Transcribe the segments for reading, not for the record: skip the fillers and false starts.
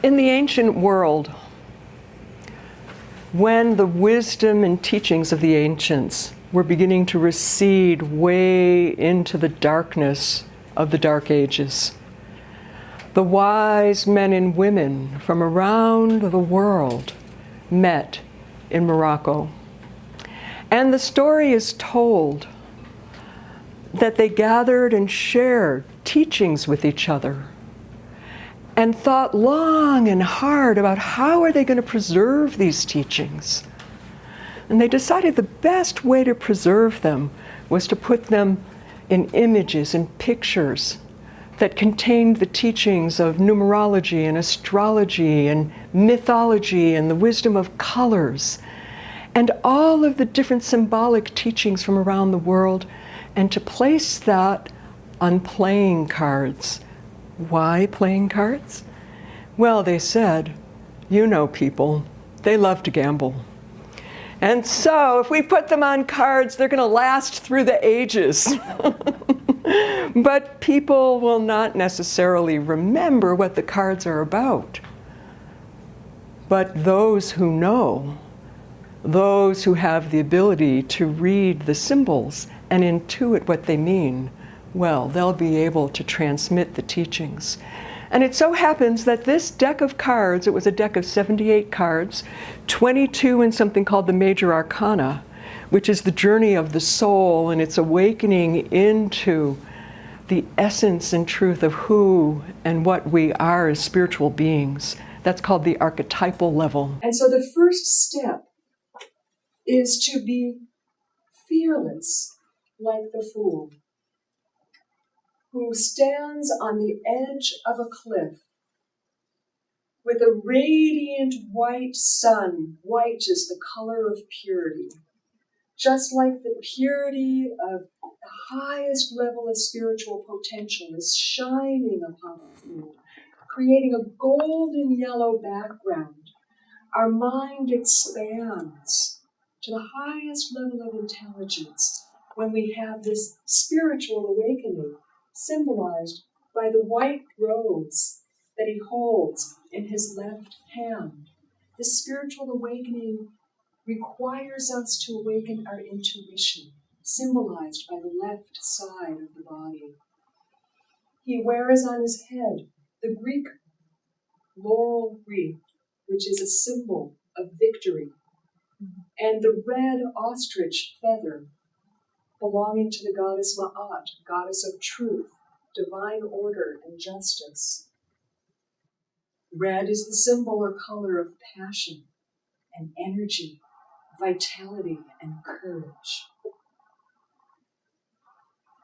In the ancient world, when the wisdom and teachings of the ancients were beginning to recede way into the darkness of the Dark Ages, the wise men and women from around the world met in Morocco. And the story is told that they gathered and shared teachings with each other and thought long and hard about how are they going to preserve these teachings. And they decided the best way to preserve them was to put them in images and pictures that contained the teachings of numerology and astrology and mythology and the wisdom of colors and all of the different symbolic teachings from around the world, and to place that on playing cards. Why playing cards? Well, they said, you know people, they love to gamble. And so if we put them on cards, they're going to last through the ages. But people will not necessarily remember what the cards are about. But those who know, those who have the ability to read the symbols and intuit what they mean, well, they'll be able to transmit the teachings. And it so happens that this deck of cards, it was a deck of 78 cards, 22 in something called the Major Arcana, which is the journey of the soul and its awakening into the essence and truth of who and what we are as spiritual beings. That's called the archetypal level. And so the first step is to be fearless, like the fool, who stands on the edge of a cliff with a radiant white sun. White is the color of purity, just like the purity of the highest level of spiritual potential is shining upon the fool, creating a golden yellow background. Our mind expands to the highest level of intelligence when we have this spiritual awakening symbolized by the white rose that he holds in his left hand. This spiritual awakening requires us to awaken our intuition, symbolized by the left side of the body. He wears on his head the Greek laurel wreath, which is a symbol of victory, and the red ostrich feather belonging to the goddess Ma'at, goddess of truth, divine order, and justice. Red is the symbol or color of passion and energy, vitality, and courage.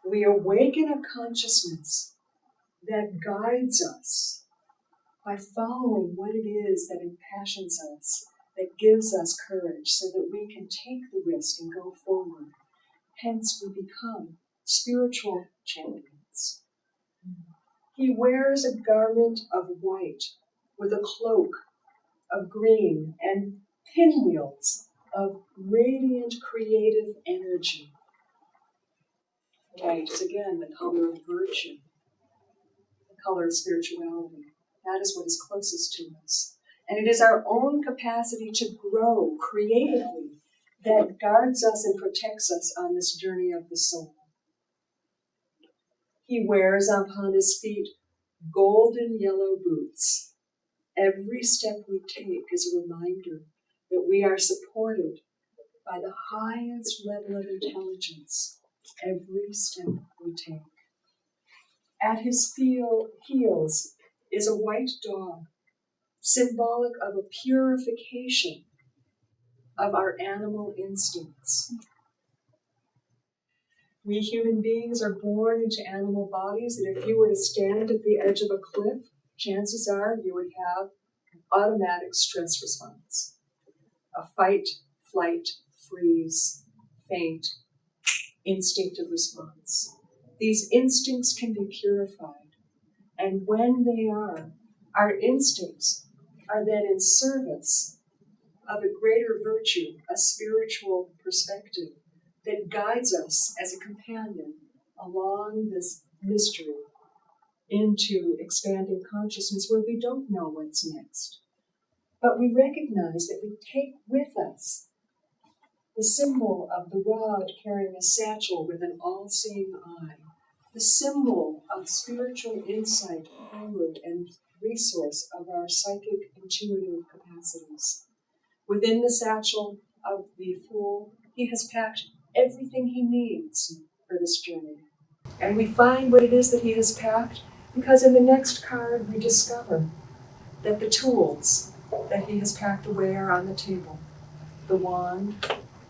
We awaken a consciousness that guides us by following what it is that impassions us, that gives us courage so that we can take the risk and go forward. Hence, we become spiritual champions. He wears a garment of white with a cloak of green and pinwheels of radiant creative energy. White is again the color of virtue, the color of spirituality. That is what is closest to us. And it is our own capacity to grow creatively that guards us and protects us on this journey of the soul. He wears upon his feet golden yellow boots. Every step we take is a reminder that we are supported by the highest level of intelligence. Every step we take. At his heels is a white dog, symbolic of a purification of our animal instincts. We human beings are born into animal bodies, and if you were to stand at the edge of a cliff, chances are you would have an automatic stress response. A fight, flight, freeze, faint, instinctive response. These instincts can be purified, and when they are, our instincts are then in service of a greater virtue, a spiritual perspective that guides us as a companion along this mystery into expanding consciousness where we don't know what's next. But we recognize that we take with us the symbol of the rod carrying a satchel with an all-seeing eye, the symbol of spiritual insight, power, and resource of our psychic intuitive capacities. Within the satchel of the Fool, he has packed everything he needs for this journey. And we find what it is that he has packed because in the next card we discover that the tools that he has packed away are on the table. The wand,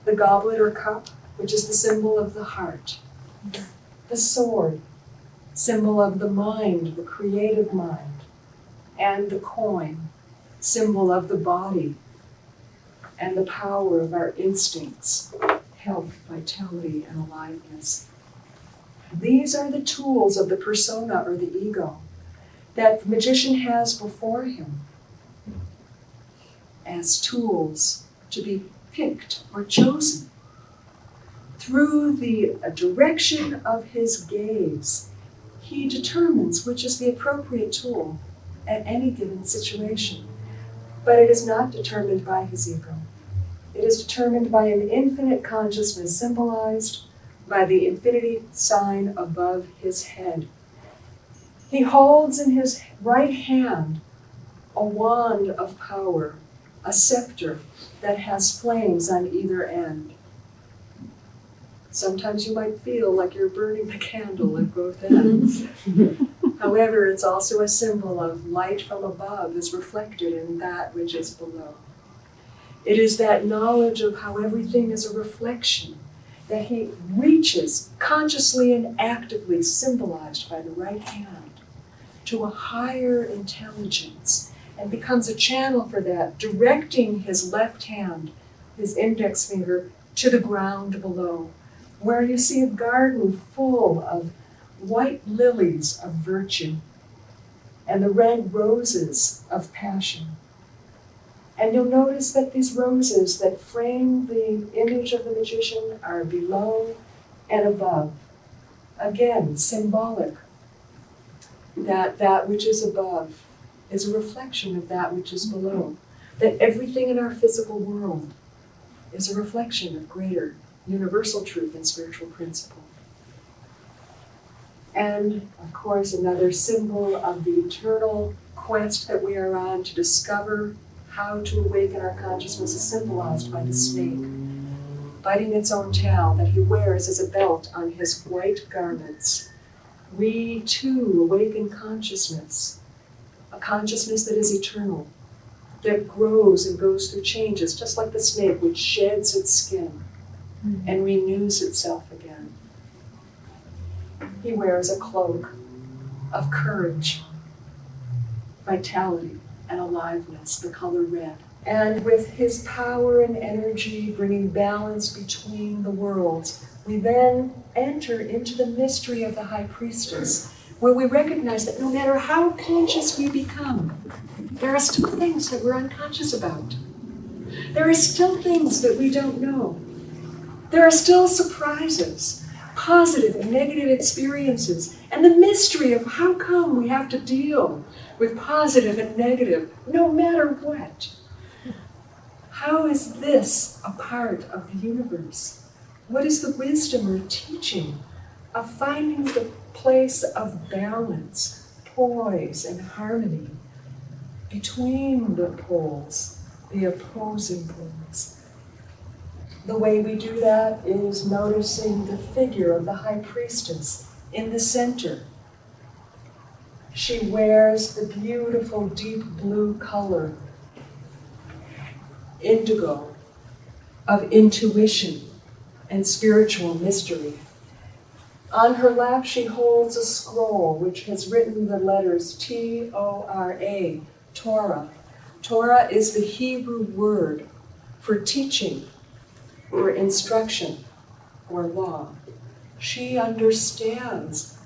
the goblet or cup, which is the symbol of the heart. The sword, symbol of the mind, the creative mind. And the coin, symbol of the body and the power of our instincts, health, vitality, and aliveness. These are the tools of the persona or the ego that the magician has before him as tools to be picked or chosen. Through the direction of his gaze, he determines which is the appropriate tool at any given situation. But it is not determined by his ego. It is determined by an infinite consciousness symbolized by the infinity sign above his head. He holds in his right hand a wand of power, a scepter that has flames on either end. Sometimes you might feel like you're burning the candle at both ends. However, it's also a symbol of light from above is reflected in that which is below. It is that knowledge of how everything is a reflection that he reaches consciously and actively, symbolized by the right hand, to a higher intelligence and becomes a channel for that, directing his left hand, his index finger, to the ground below, where you see a garden full of white lilies of virtue and the red roses of passion. And you'll notice that these roses that frame the image of the magician are below and above. Again, symbolic that that which is above is a reflection of that which is below. That everything in our physical world is a reflection of greater universal truth and spiritual principle. And, of course, another symbol of the eternal quest that we are on to discover how to awaken our consciousness is symbolized by the snake, biting its own tail that he wears as a belt on his white garments. We, too, awaken consciousness, a consciousness that is eternal, that grows and goes through changes, just like the snake which sheds its skin and renews itself again. He wears a cloak of courage, vitality, and aliveness, the color red. And with his power and energy bringing balance between the worlds, we then enter into the mystery of the High Priestess, where we recognize that no matter how conscious we become, there are still things that we're unconscious about. There are still things that we don't know. There are still surprises, positive and negative experiences, and the mystery of how come we have to deal with positive and negative, no matter what. How is this a part of the universe? What is the wisdom or teaching of finding the place of balance, poise, and harmony between the poles, the opposing poles? The way we do that is noticing the figure of the High Priestess in the center. She wears the beautiful deep blue color, indigo, of intuition and spiritual mystery. On her lap she holds a scroll which has written the letters T-O-R-A, Torah. Torah is the Hebrew word for teaching, or instruction, or law. She understands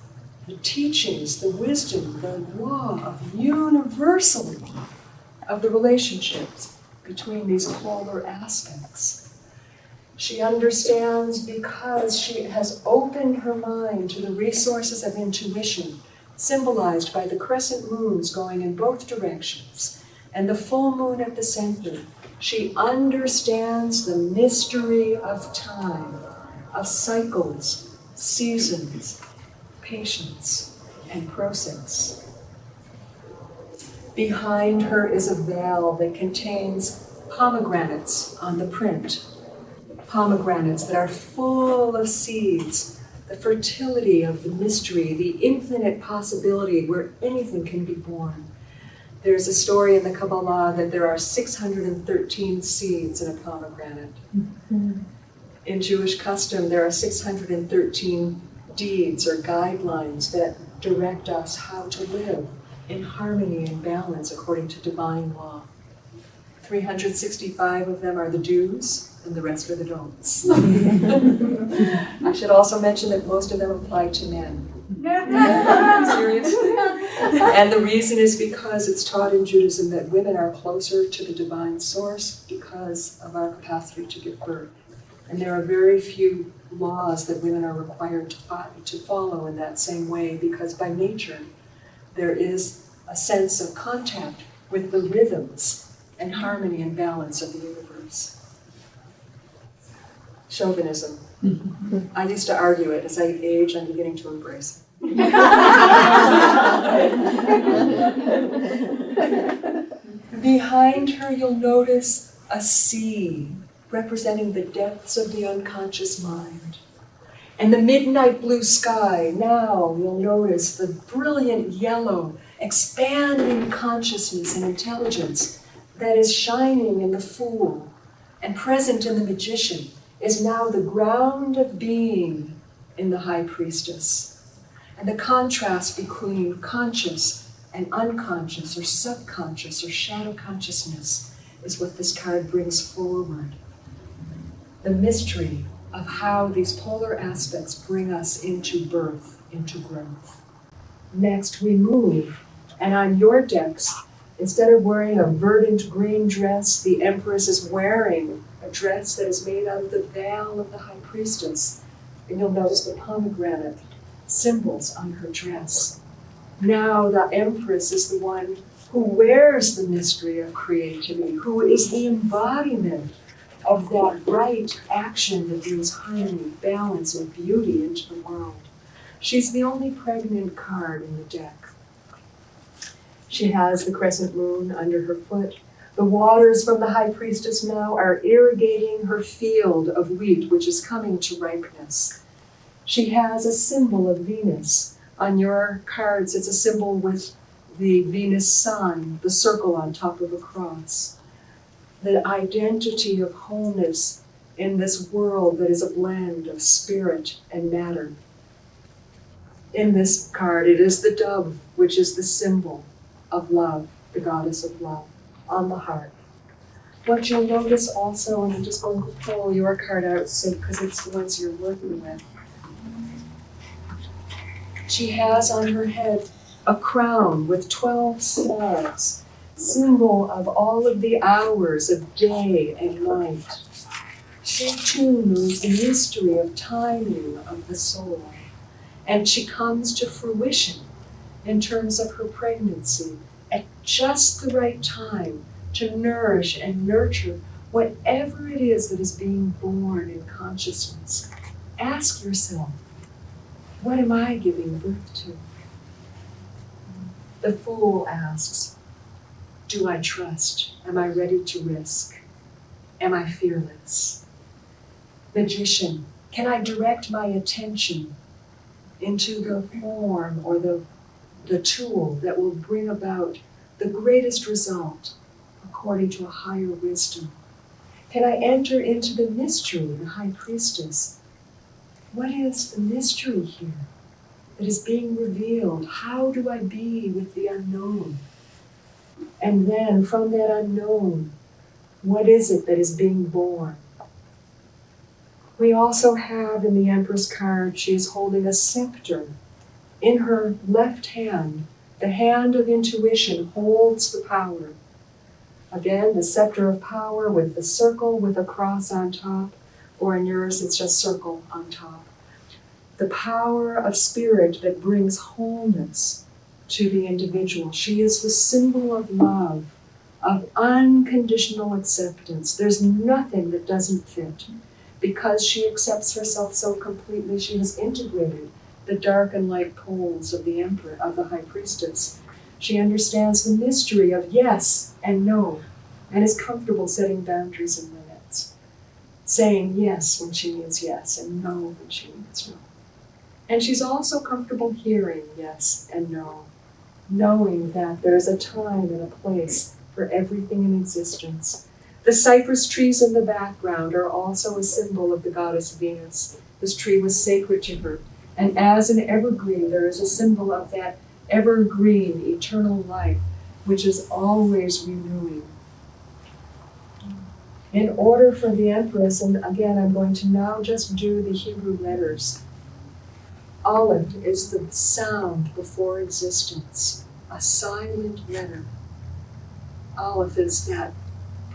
the teachings, the wisdom, the law of universally of the relationships between these polar aspects. She understands because she has opened her mind to the resources of intuition, symbolized by the crescent moons going in both directions, and the full moon at the center. She understands the mystery of time, of cycles, seasons, patience, and process. Behind her is a veil that contains pomegranates on the print. Pomegranates that are full of seeds, the fertility of the mystery, the infinite possibility where anything can be born. There's a story in the Kabbalah that there are 613 seeds in a pomegranate. Mm-hmm. In Jewish custom, there are 613 deeds or guidelines that direct us how to live in harmony and balance according to divine law. 365 of them are the do's, and the rest are the don'ts. I should also mention that most of them apply to men. Seriously. And the reason is because it's taught in Judaism that women are closer to the divine source because of our capacity to give birth. And there are very few laws that women are required to follow in that same way, because by nature there is a sense of contact with the rhythms and harmony and balance of the universe. Chauvinism. I used to argue it. As I age, I'm beginning to embrace it. Behind her, you'll notice a sea representing the depths of the unconscious mind. And the midnight blue sky, now you'll notice the brilliant yellow, expanding consciousness and intelligence that is shining in the Fool and present in the Magician, is now the ground of being in the High Priestess. And the contrast between conscious and unconscious or subconscious or shadow consciousness is what this card brings forward. The mystery of how these polar aspects bring us into birth, into growth. Next we move, and on your decks, instead of wearing a verdant green dress, the Empress is wearing a dress that is made out of the veil of the High Priestess. And you'll notice the pomegranate symbols on her dress. Now the Empress is the one who wears the mystery of creativity, who is the embodiment of that right action that brings harmony, balance, and beauty into the world. She's the only pregnant card in the deck. She has the crescent moon under her foot. The waters from the High Priestess now are irrigating her field of wheat, which is coming to ripeness. She has a symbol of Venus. On your cards, it's a symbol with the Venus sign, the circle on top of a cross. The identity of wholeness in this world that is a blend of spirit and matter. In this card, it is the dove, which is the symbol of love, the goddess of love, on the heart. What you'll notice also, and I'm just going to pull your card out because it's the ones you're working with. She has on her head a crown with 12 stars, symbol of all of the hours of day and night. She too knows the mystery of timing of the soul, and she comes to fruition in terms of her pregnancy at just the right time to nourish and nurture whatever it is that is being born in consciousness. Ask yourself, what am I giving birth to? The Fool asks, do I trust? Am I ready to risk? Am I fearless? Magician, can I direct my attention into the form or the tool that will bring about the greatest result according to a higher wisdom? Can I enter into the mystery, the High Priestess? What is the mystery here that is being revealed? How do I be with the unknown? And then from that unknown, what is it that is being born? We also have in the Empress card, she is holding a scepter. In her left hand, the hand of intuition holds the power. Again, the scepter of power with the circle with a cross on top, or in yours, it's just circle on top. The power of spirit that brings wholeness to the individual. She is the symbol of love, of unconditional acceptance. There's nothing that doesn't fit. Because she accepts herself so completely, she has integrated the dark and light poles of the emperor, of the high priestess. She understands the mystery of yes and no, and is comfortable setting boundaries and limits. Saying yes when she means yes, and no when she means no. And she's also comfortable hearing yes and no, knowing that there's a time and a place for everything in existence. The cypress trees in the background are also a symbol of the goddess Venus. This tree was sacred to her. And as an evergreen, there is a symbol of that evergreen, eternal life, which is always renewing. In order for the Empress, and again, I'm going to now just do the Hebrew letters. Aleph is the sound before existence, a silent letter. Aleph is that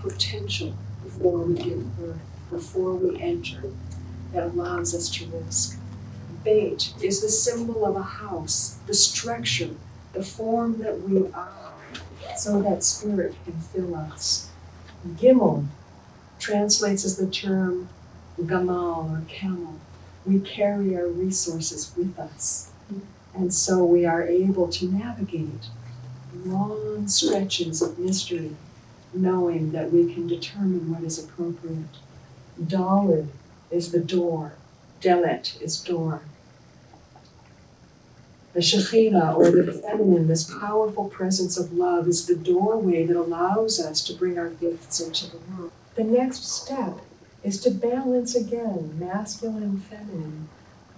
potential before we give birth, before we enter, that allows us to risk. Beit is the symbol of a house, the structure, the form that we are, so that spirit can fill us. Gimel translates as the term gamal or camel. We carry our resources with us, and so we are able to navigate long stretches of mystery, knowing that we can determine what is appropriate. Daled is the door. Delet is door. The Shekhinah, or the feminine, this powerful presence of love, is the doorway that allows us to bring our gifts into the world. The next step is to balance again masculine and feminine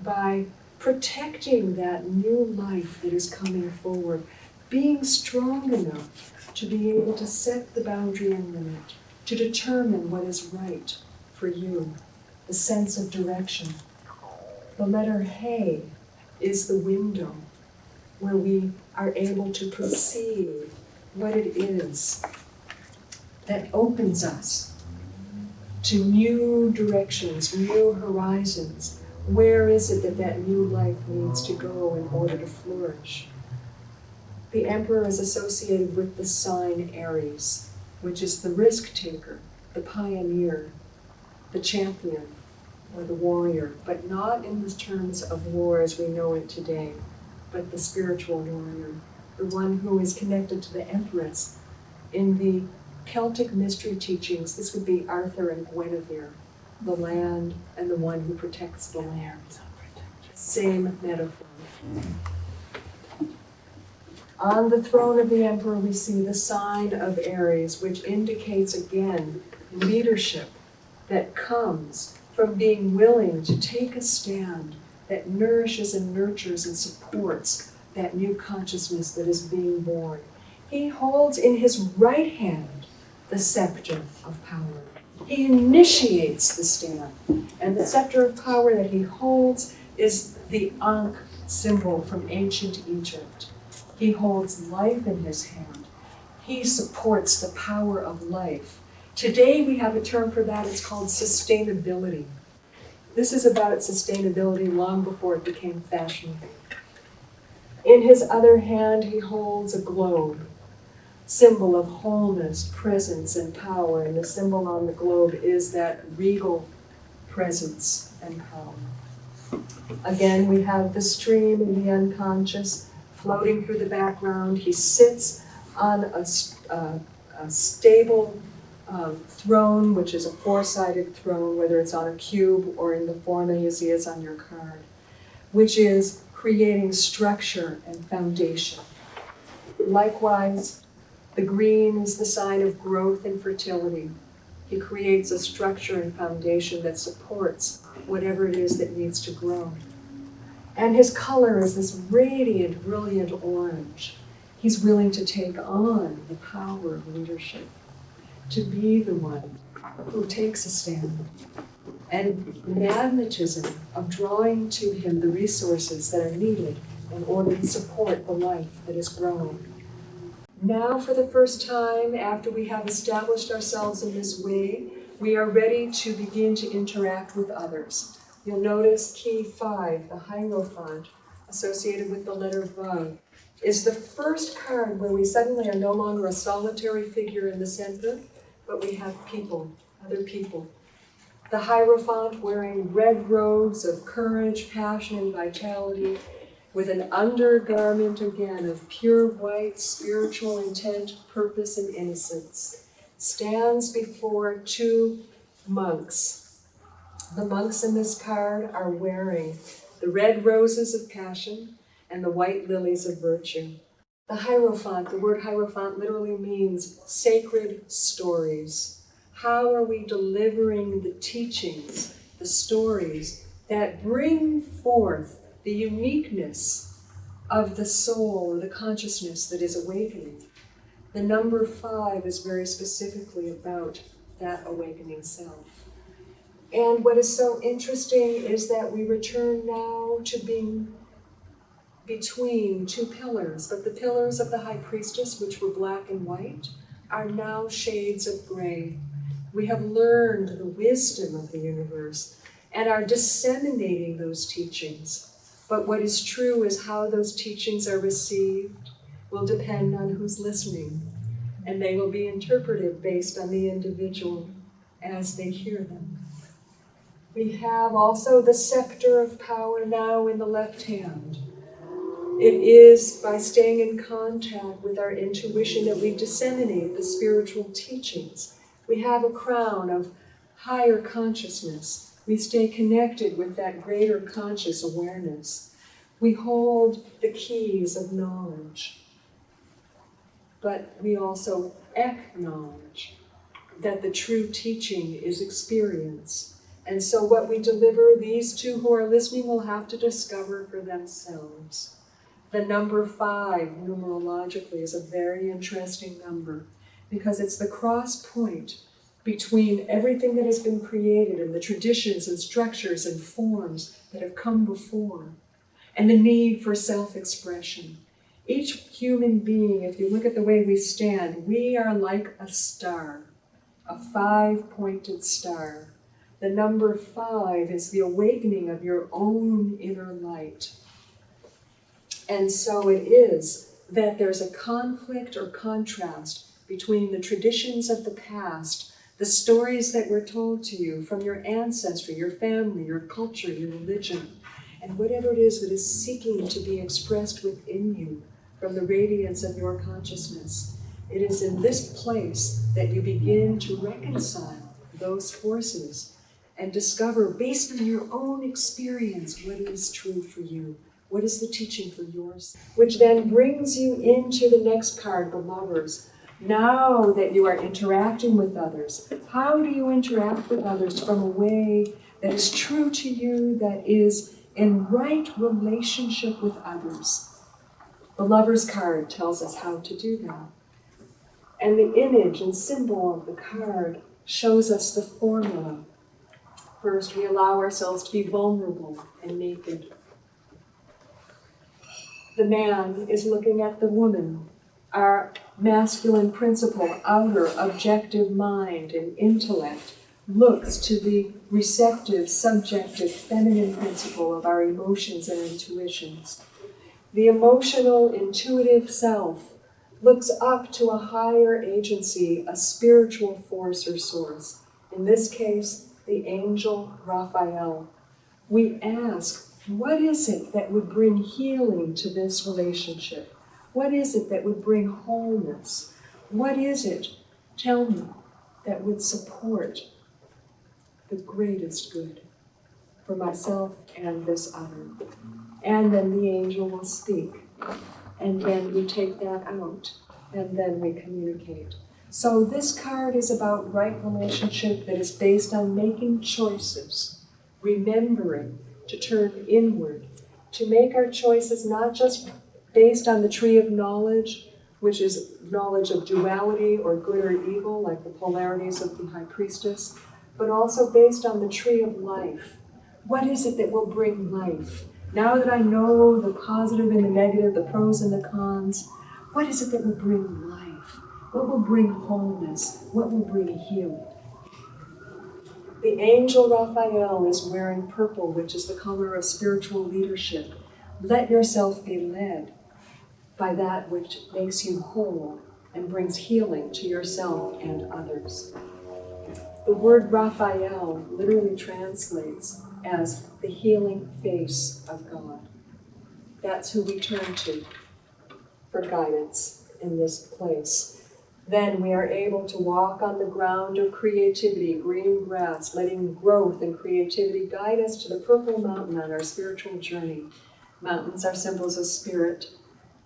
by protecting that new life that is coming forward, being strong enough to be able to set the boundary and limit, to determine what is right for you, the sense of direction. The letter He is the window where we are able to perceive what it is that opens us to new directions, new horizons. Where is it that that new life needs to go in order to flourish? The emperor is associated with the sign Aries, which is the risk taker, the pioneer, the champion, or the warrior, but not in the terms of war as we know it today, but the spiritual warrior, the one who is connected to the empress. In the Celtic mystery teachings, this would be Arthur and Guinevere, the land and the one who protects the land. Same metaphor. On the throne of the emperor, we see the sign of Aries, which indicates again leadership that comes from being willing to take a stand that nourishes and nurtures and supports that new consciousness that is being born. He holds in his right hand the scepter of power. He initiates the stand, and the scepter of power that he holds is the Ankh symbol from ancient Egypt. He holds life in his hand. He supports the power of life. Today we have a term for that, it's called sustainability. This is about sustainability long before it became fashionable. In his other hand, he holds a globe, symbol of wholeness, presence, and power, and the symbol on the globe is that regal presence and power. Again, we have the stream in the unconscious floating through the background. He sits on a stable throne, which is a four-sided throne, whether it's on a cube or in the form that you see it's on your card, which is creating structure and foundation. Likewise, the green is the sign of growth and fertility. He creates a structure and foundation that supports whatever it is that needs to grow. And his color is this radiant, brilliant orange. He's willing to take on the power of leadership, to be the one who takes a stand, and the magnetism of drawing to him the resources that are needed in order to support the life that is growing. Now, for the first time, after we have established ourselves in this way, we are ready to begin to interact with others. You'll notice key 5, the Hierophant, associated with the letter Vav, is the first card where we suddenly are no longer a solitary figure in the center, but we have people, other people. The Hierophant wearing red robes of courage, passion, and vitality, with an undergarment again of pure white spiritual intent, purpose, and innocence, stands before two monks. The monks in this card are wearing the red roses of passion and the white lilies of virtue. The Hierophant, the word Hierophant literally means sacred stories. How are we delivering the teachings, the stories that bring forth the uniqueness of the soul or the consciousness that is awakening? The number 5 is very specifically about that awakening self. And what is so interesting is that we return now to being between two pillars, but the pillars of the High Priestess, which were black and white, are now shades of gray. We have learned the wisdom of the universe and are disseminating those teachings. But what is true is how those teachings are received will depend on who's listening, and they will be interpreted based on the individual as they hear them. We have also the scepter of power now in the left hand. It is by staying in contact with our intuition that we disseminate the spiritual teachings. We have a crown of higher consciousness. We stay connected with that greater conscious awareness. We hold the keys of knowledge, but we also acknowledge that the true teaching is experience. And so what we deliver, these two who are listening will have to discover for themselves. The number 5, numerologically, is a very interesting number because it's the cross point between everything that has been created and the traditions and structures and forms that have come before, and the need for self-expression. Each human being, if you look at the way we stand, we are like a star, a 5-pointed star. The number 5 is the awakening of your own inner light. And so it is that there's a conflict or contrast between the traditions of the past, the stories that were told to you from your ancestry, your family, your culture, your religion, and whatever it is that is seeking to be expressed within you from the radiance of your consciousness. It is in this place that you begin to reconcile those forces and discover, based on your own experience, what is true for you. What is the teaching for yours? Which then brings you into the next card, the Lovers. Now that you are interacting with others, how do you interact with others from a way that is true to you, that is in right relationship with others? The Lovers card tells us how to do that. And the image and symbol of the card shows us the formula. First, we allow ourselves to be vulnerable and naked. The man is looking at the woman, our masculine principle, outer, objective mind and intellect, looks to the receptive, subjective, feminine principle of our emotions and intuitions. The emotional, intuitive self looks up to a higher agency, a spiritual force or source. In this case, the angel Raphael. We ask, what is it that would bring healing to this relationship? What is it that would bring wholeness? What is it, tell me, that would support the greatest good for myself and this other? And then the angel will speak. And then we take that out. And then we communicate. So this card is about right relationship that is based on making choices, remembering to turn inward, to make our choices not just based on the tree of knowledge, which is knowledge of duality or good or evil, like the polarities of the High Priestess, but also based on the tree of life. What is it that will bring life? Now that I know the positive and the negative, the pros and the cons, what is it that will bring life? What will bring wholeness? What will bring healing? The angel Raphael is wearing purple, which is the color of spiritual leadership. Let yourself be led. by that which makes you whole and brings healing to yourself and others. The word Raphael literally translates as the healing face of God. That's who we turn to for guidance in this place. Then we are able to walk on the ground of creativity, green grass, letting growth and creativity guide us to the purple mountain on our spiritual journey. Mountains are symbols of spirit,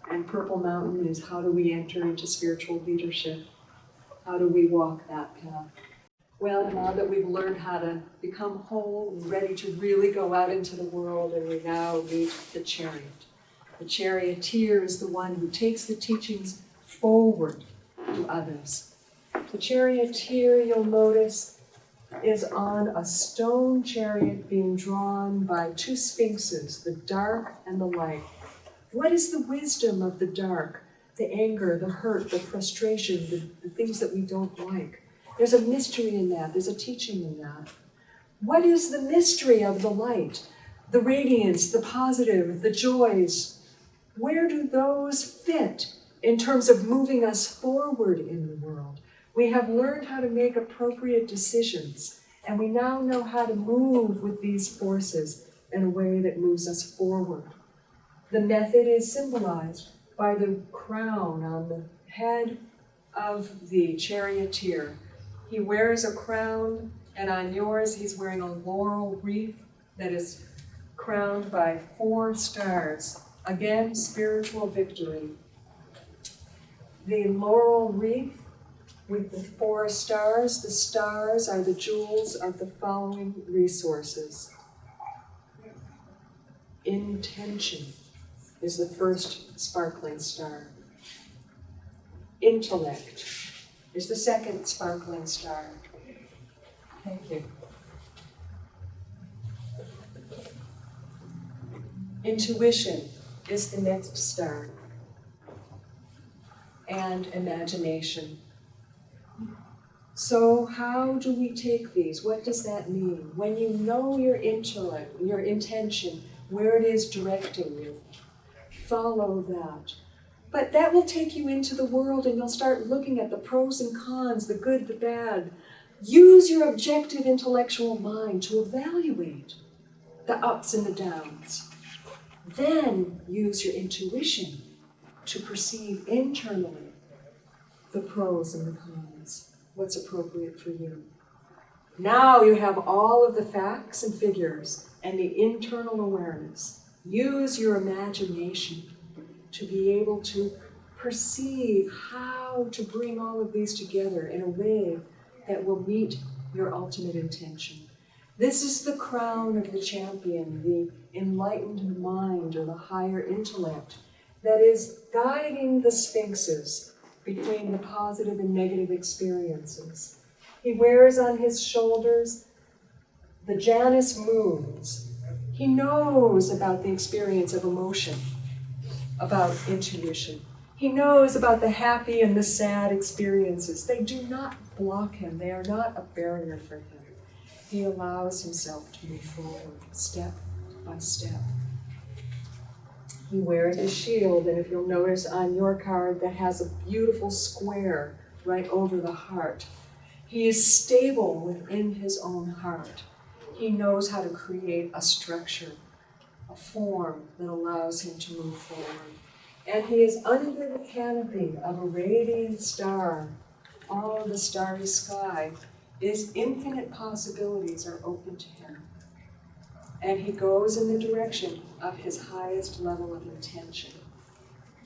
and purple mountain is how do we enter into spiritual leadership? How do we walk that path? Well, now that we've learned how to become whole and ready to really go out into the world, and we now meet the chariot. The charioteer is the one who takes the teachings forward to others. The charioteer, you'll notice, is on a stone chariot being drawn by two sphinxes, the dark and the light. What is the wisdom of the dark? The anger, the hurt, the frustration, the things that we don't like. There's a mystery in that. There's a teaching in that. What is the mystery of the light? The radiance, the positive, the joys. Where do those fit in terms of moving us forward in the world? We have learned how to make appropriate decisions, and we now know how to move with these forces in a way that moves us forward. The method is symbolized by the crown on the head of the charioteer. He wears a crown, and on yours he's wearing a laurel wreath that is crowned by 4 stars. Again, spiritual victory. The laurel wreath with the 4 stars, the stars are the jewels of the following resources. Intention is the first sparkling star. Intellect is the second sparkling star. Thank you. Intuition is the next star. And imagination. So how do we take these? What does that mean? When you know your intellect, your intention, where it is directing you, follow that. But that will take you into the world, and you'll start looking at the pros and cons, the good, the bad. Use your objective intellectual mind to evaluate the ups and the downs. Then use your intuition to perceive internally the pros and the cons, what's appropriate for you. Now you have all of the facts and figures and the internal awareness. Use your imagination to be able to perceive how to bring all of these together in a way that will meet your ultimate intention. This is the crown of the champion, the enlightened mind or the higher intellect that is guiding the sphinxes between the positive and negative experiences. He wears on his shoulders the Janus moons. He knows about the experience of emotion, about intuition. He knows about the happy and the sad experiences. They do not block him. They are not a barrier for him. He allows himself to move forward, step by step. He wears a shield, and if you'll notice on your card, that has a beautiful square right over the heart. He is stable within his own heart. He knows how to create a structure, a form that allows him to move forward. And he is under the canopy of a radiant star. All of the starry sky is infinite possibilities are open to him. And he goes in the direction of his highest level of intention.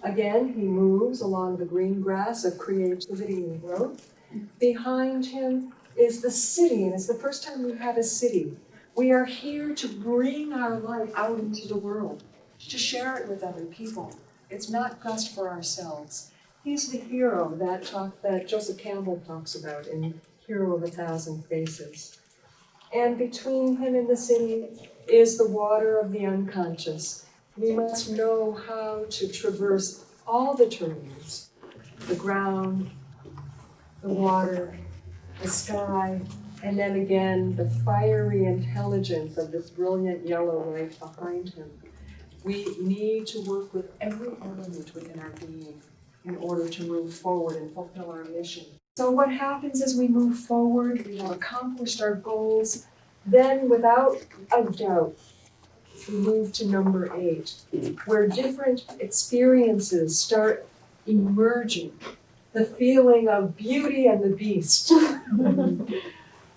Again, he moves along the green grass of creativity and growth. Behind him is the city, and it's the first time we have a city. We are here to bring our light out into the world, to share it with other people. It's not just for ourselves. He's the hero that Joseph Campbell talks about in Hero of 1,000 Faces. And between him and the city is the water of the unconscious. We must know how to traverse all the terrains, the ground, the water, the sky, and then again the fiery intelligence of this brilliant yellow light behind him. We need to work with every element within our being in order to move forward and fulfill our mission. So what happens as we move forward, we have accomplished our goals, then without a doubt, we move to number 8, where different experiences start emerging. The feeling of beauty and the beast.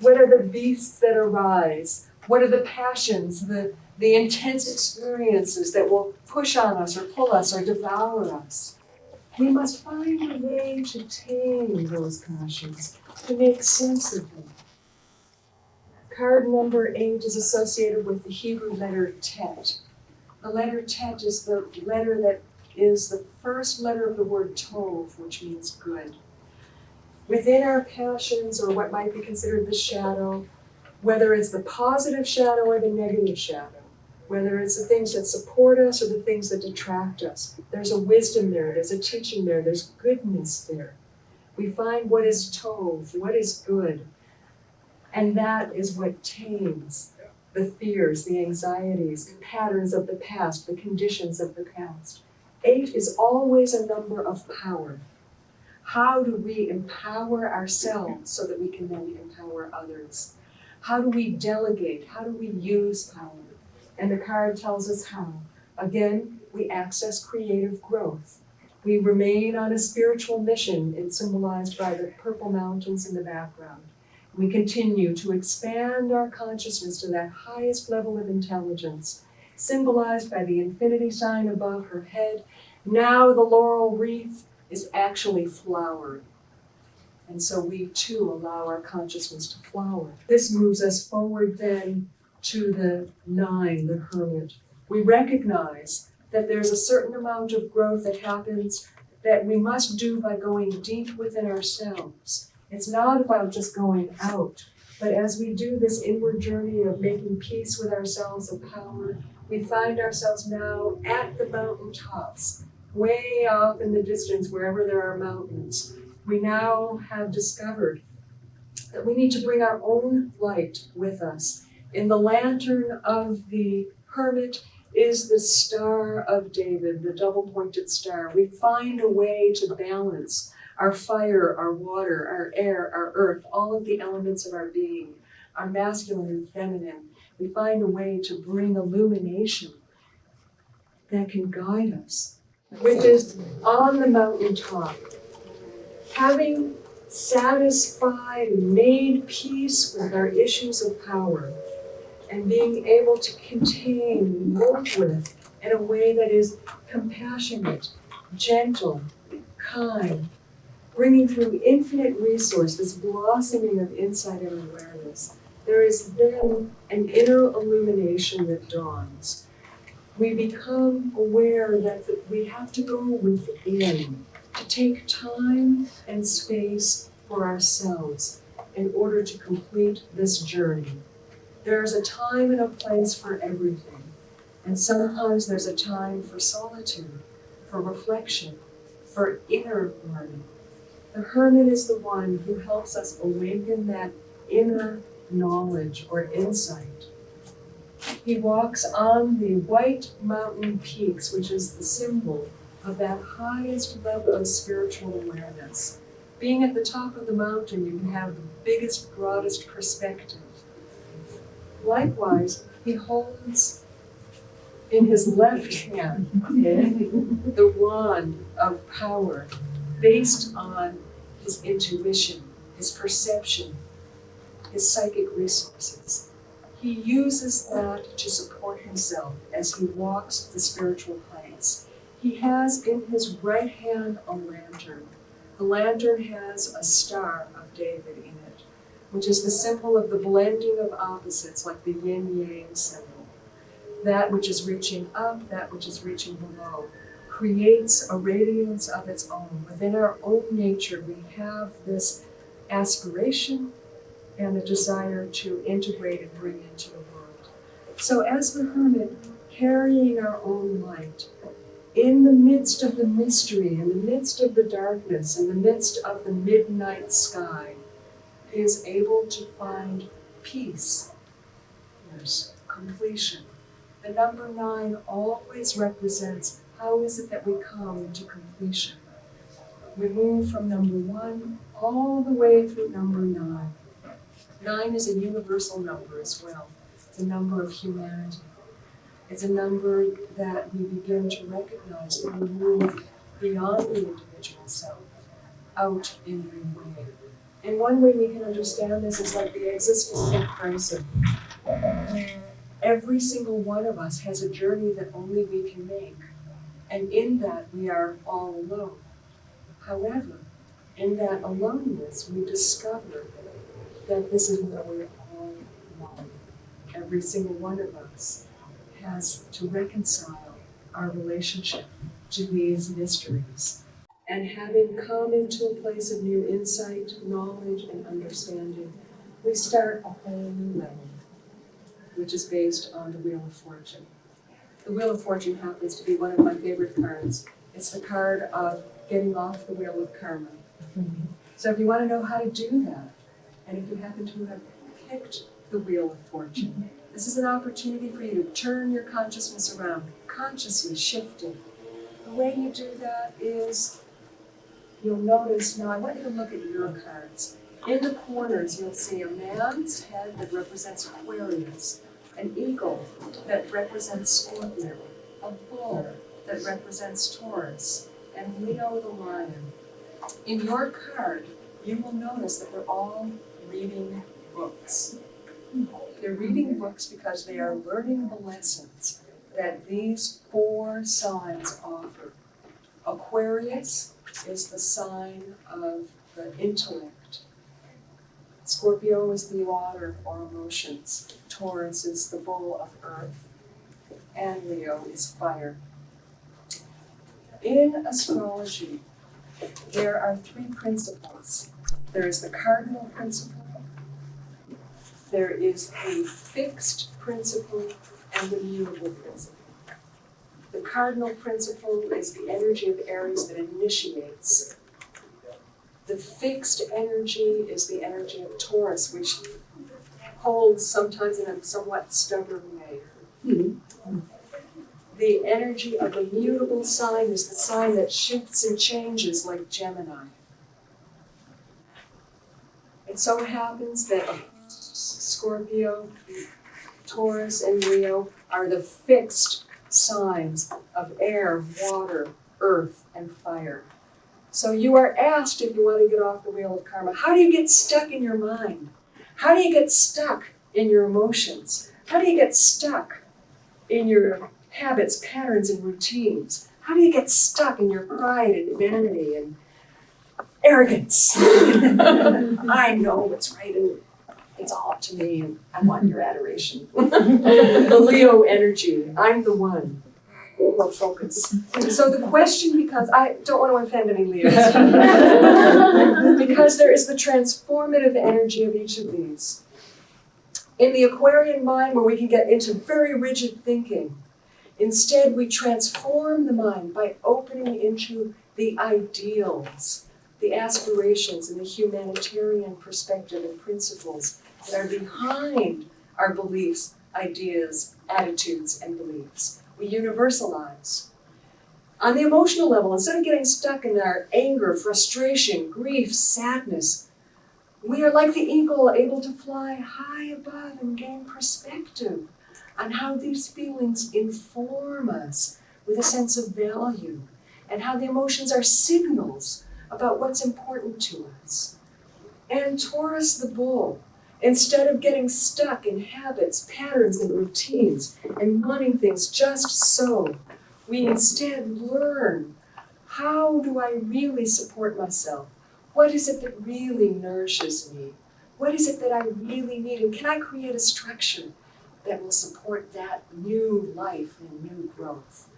What are the beasts that arise? What are the passions, the intense experiences that will push on us or pull us or devour us? We must find a way to tame those passions, to make sense of them. Card number 8 is associated with the Hebrew letter Tet. The letter Tet is the letter that is the first letter of the word Tov, which means good. Within our passions, or what might be considered the shadow, whether it's the positive shadow or the negative shadow, whether it's the things that support us or the things that detract us, there's a wisdom there, there's a teaching there, there's goodness there. We find what is Tov, what is good, and that is what tames the fears, the anxieties, the patterns of the past, the conditions of the past. 8 is always a number of power. How do we empower ourselves so that we can then empower others? How do we delegate? How do we use power? And the card tells us how. Again, we access creative growth. We remain on a spiritual mission. It's symbolized by the purple mountains in the background. We continue to expand our consciousness to that highest level of intelligence, symbolized by the infinity sign above her head. Now the laurel wreath is actually flowering. And so we too allow our consciousness to flower. This moves us forward then to the 9, the hermit. We recognize that there's a certain amount of growth that happens that we must do by going deep within ourselves. It's not about just going out, but as we do this inward journey of making peace with ourselves of power, we find ourselves now at the mountaintops, way off in the distance, wherever there are mountains. We now have discovered that we need to bring our own light with us. In the lantern of the hermit is the Star of David, the double-pointed star. We find a way to balance our fire, our water, our air, our earth, all of the elements of our being, our masculine and feminine. We find a way to bring illumination that can guide us, which is on the mountaintop. Having satisfied and made peace with our issues of power and being able to contain and work with in a way that is compassionate, gentle, kind, bringing through infinite resource, this blossoming of insight and awareness, there is then an inner illumination that dawns. We become aware that we have to go within, to take time and space for ourselves in order to complete this journey. There's a time and a place for everything, and sometimes there's a time for solitude, for reflection, for inner learning. The hermit is the one who helps us awaken that inner knowledge or insight. He walks on the white mountain peaks, which is the symbol of that highest level of spiritual awareness. Being at the top of the mountain, you can have the biggest, broadest perspective. Likewise, he holds in his left hand the wand of power based on his intuition, his perception, his psychic resources. He uses that to support himself as he walks the spiritual heights. He has in his right hand a lantern. The lantern has a Star of David in it, which is the symbol of the blending of opposites, like the yin-yang symbol. That which is reaching up, that which is reaching below, creates a radiance of its own. Within our own nature, we have this aspiration and a desire to integrate and bring into the world. So as the hermit, carrying our own light, in the midst of the mystery, in the midst of the darkness, in the midst of the midnight sky, is able to find peace. There's completion. The number 9 always represents how is it that we come to completion. We move from number 1 all the way through number 9. 9 is a universal number as well. It's a number of humanity. It's a number that we begin to recognize that we move beyond the individual self, out in the way. And one way we can understand this is like the existential crisis. Every single one of us has a journey that only we can make. And in that, we are all alone. However, in that aloneness, we discover that this is where we're all one. Every single one of us has to reconcile our relationship to these mysteries. And having come into a place of new insight, knowledge, and understanding, we start a whole new level, which is based on the Wheel of Fortune. The Wheel of Fortune happens to be one of my favorite cards. It's the card of getting off the wheel of karma. So if you want to know how to do that, and if you happen to have picked the Wheel of Fortune, this is an opportunity for you to turn your consciousness around, consciously shifting. The way you do that is, you'll notice, now I want you to look at your cards. In the corners, you'll see a man's head that represents Aquarius, an eagle that represents Scorpio, a bull that represents Taurus, and Leo the lion. In your card, you will notice that they're all reading books. They're reading books because they are learning the lessons that these 4 signs offer. Aquarius is the sign of the intellect. Scorpio is the water or emotions. Taurus is the bull of earth. And Leo is fire. In astrology, there are 3 principles. There is the cardinal principle, there is the fixed principle, and the mutable principle. The cardinal principle is the energy of Aries that initiates. The fixed energy is the energy of Taurus, which holds sometimes in a somewhat stubborn way. The energy of the mutable sign is the sign that shifts and changes like Gemini. It so happens that Scorpio, Taurus, and Leo are the fixed signs of air, water, earth, and fire. So you are asked, if you want to get off the wheel of karma, how do you get stuck in your mind? How do you get stuck in your emotions? How do you get stuck in your habits, patterns, and routines? How do you get stuck in your pride and vanity and arrogance? I know what's right and it's all up to me and I want your adoration. The Leo energy, I'm the one. More focus. So the question becomes, I don't want to offend any Leos, because there is the transformative energy of each of these. In the Aquarian mind, where we can get into very rigid thinking, instead we transform the mind by opening into the ideals, the aspirations, and the humanitarian perspective and principles that are behind our beliefs, ideas, attitudes, and beliefs. We universalize. On the emotional level, instead of getting stuck in our anger, frustration, grief, sadness, we are like the eagle, able to fly high above and gain perspective on how these feelings inform us with a sense of value, and how the emotions are signals about what's important to us. And Taurus the bull, instead of getting stuck in habits, patterns, and routines, and wanting things just so, we instead learn, how do I really support myself? What is it that really nourishes me? What is it that I really need? And can I create a structure that will support that new life and new growth?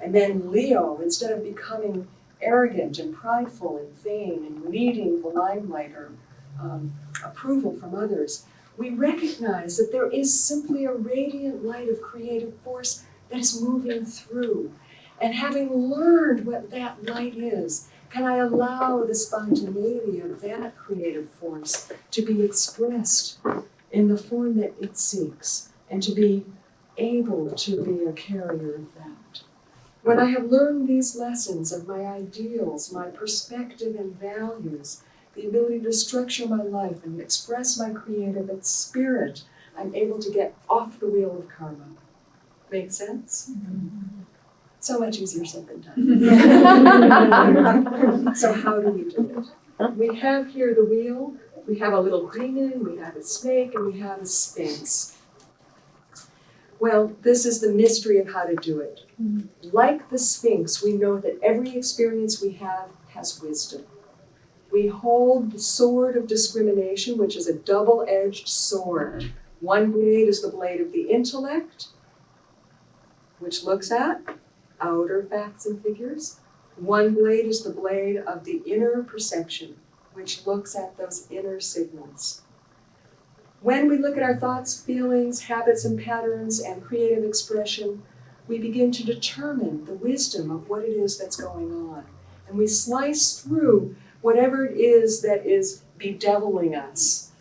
And then Leo, instead of becoming arrogant and prideful and vain and needing the limelight or approval from others, we recognize that there is simply a radiant light of creative force that is moving through. And having learned what that light is, can I allow the spontaneity of that creative force to be expressed in the form that it seeks, and to be able to be a carrier of that. When I have learned these lessons of my ideals, my perspective and values, the ability to structure my life and express my creative spirit, I'm able to get off the wheel of karma. Make sense? So much easier said than done. So how do we do it? We have here the wheel, we have a little demon, we have a snake, and we have a sphinx. Well, this is the mystery of how to do it. Like the Sphinx, we know that every experience we have has wisdom. We hold the sword of discrimination, which is a double-edged sword. One blade is the blade of the intellect, which looks at outer facts and figures. One blade is the blade of the inner perception, which looks at those inner signals. When we look at our thoughts, feelings, habits, and patterns, and creative expression, we begin to determine the wisdom of what it is that's going on. And we slice through whatever it is that is bedeviling us.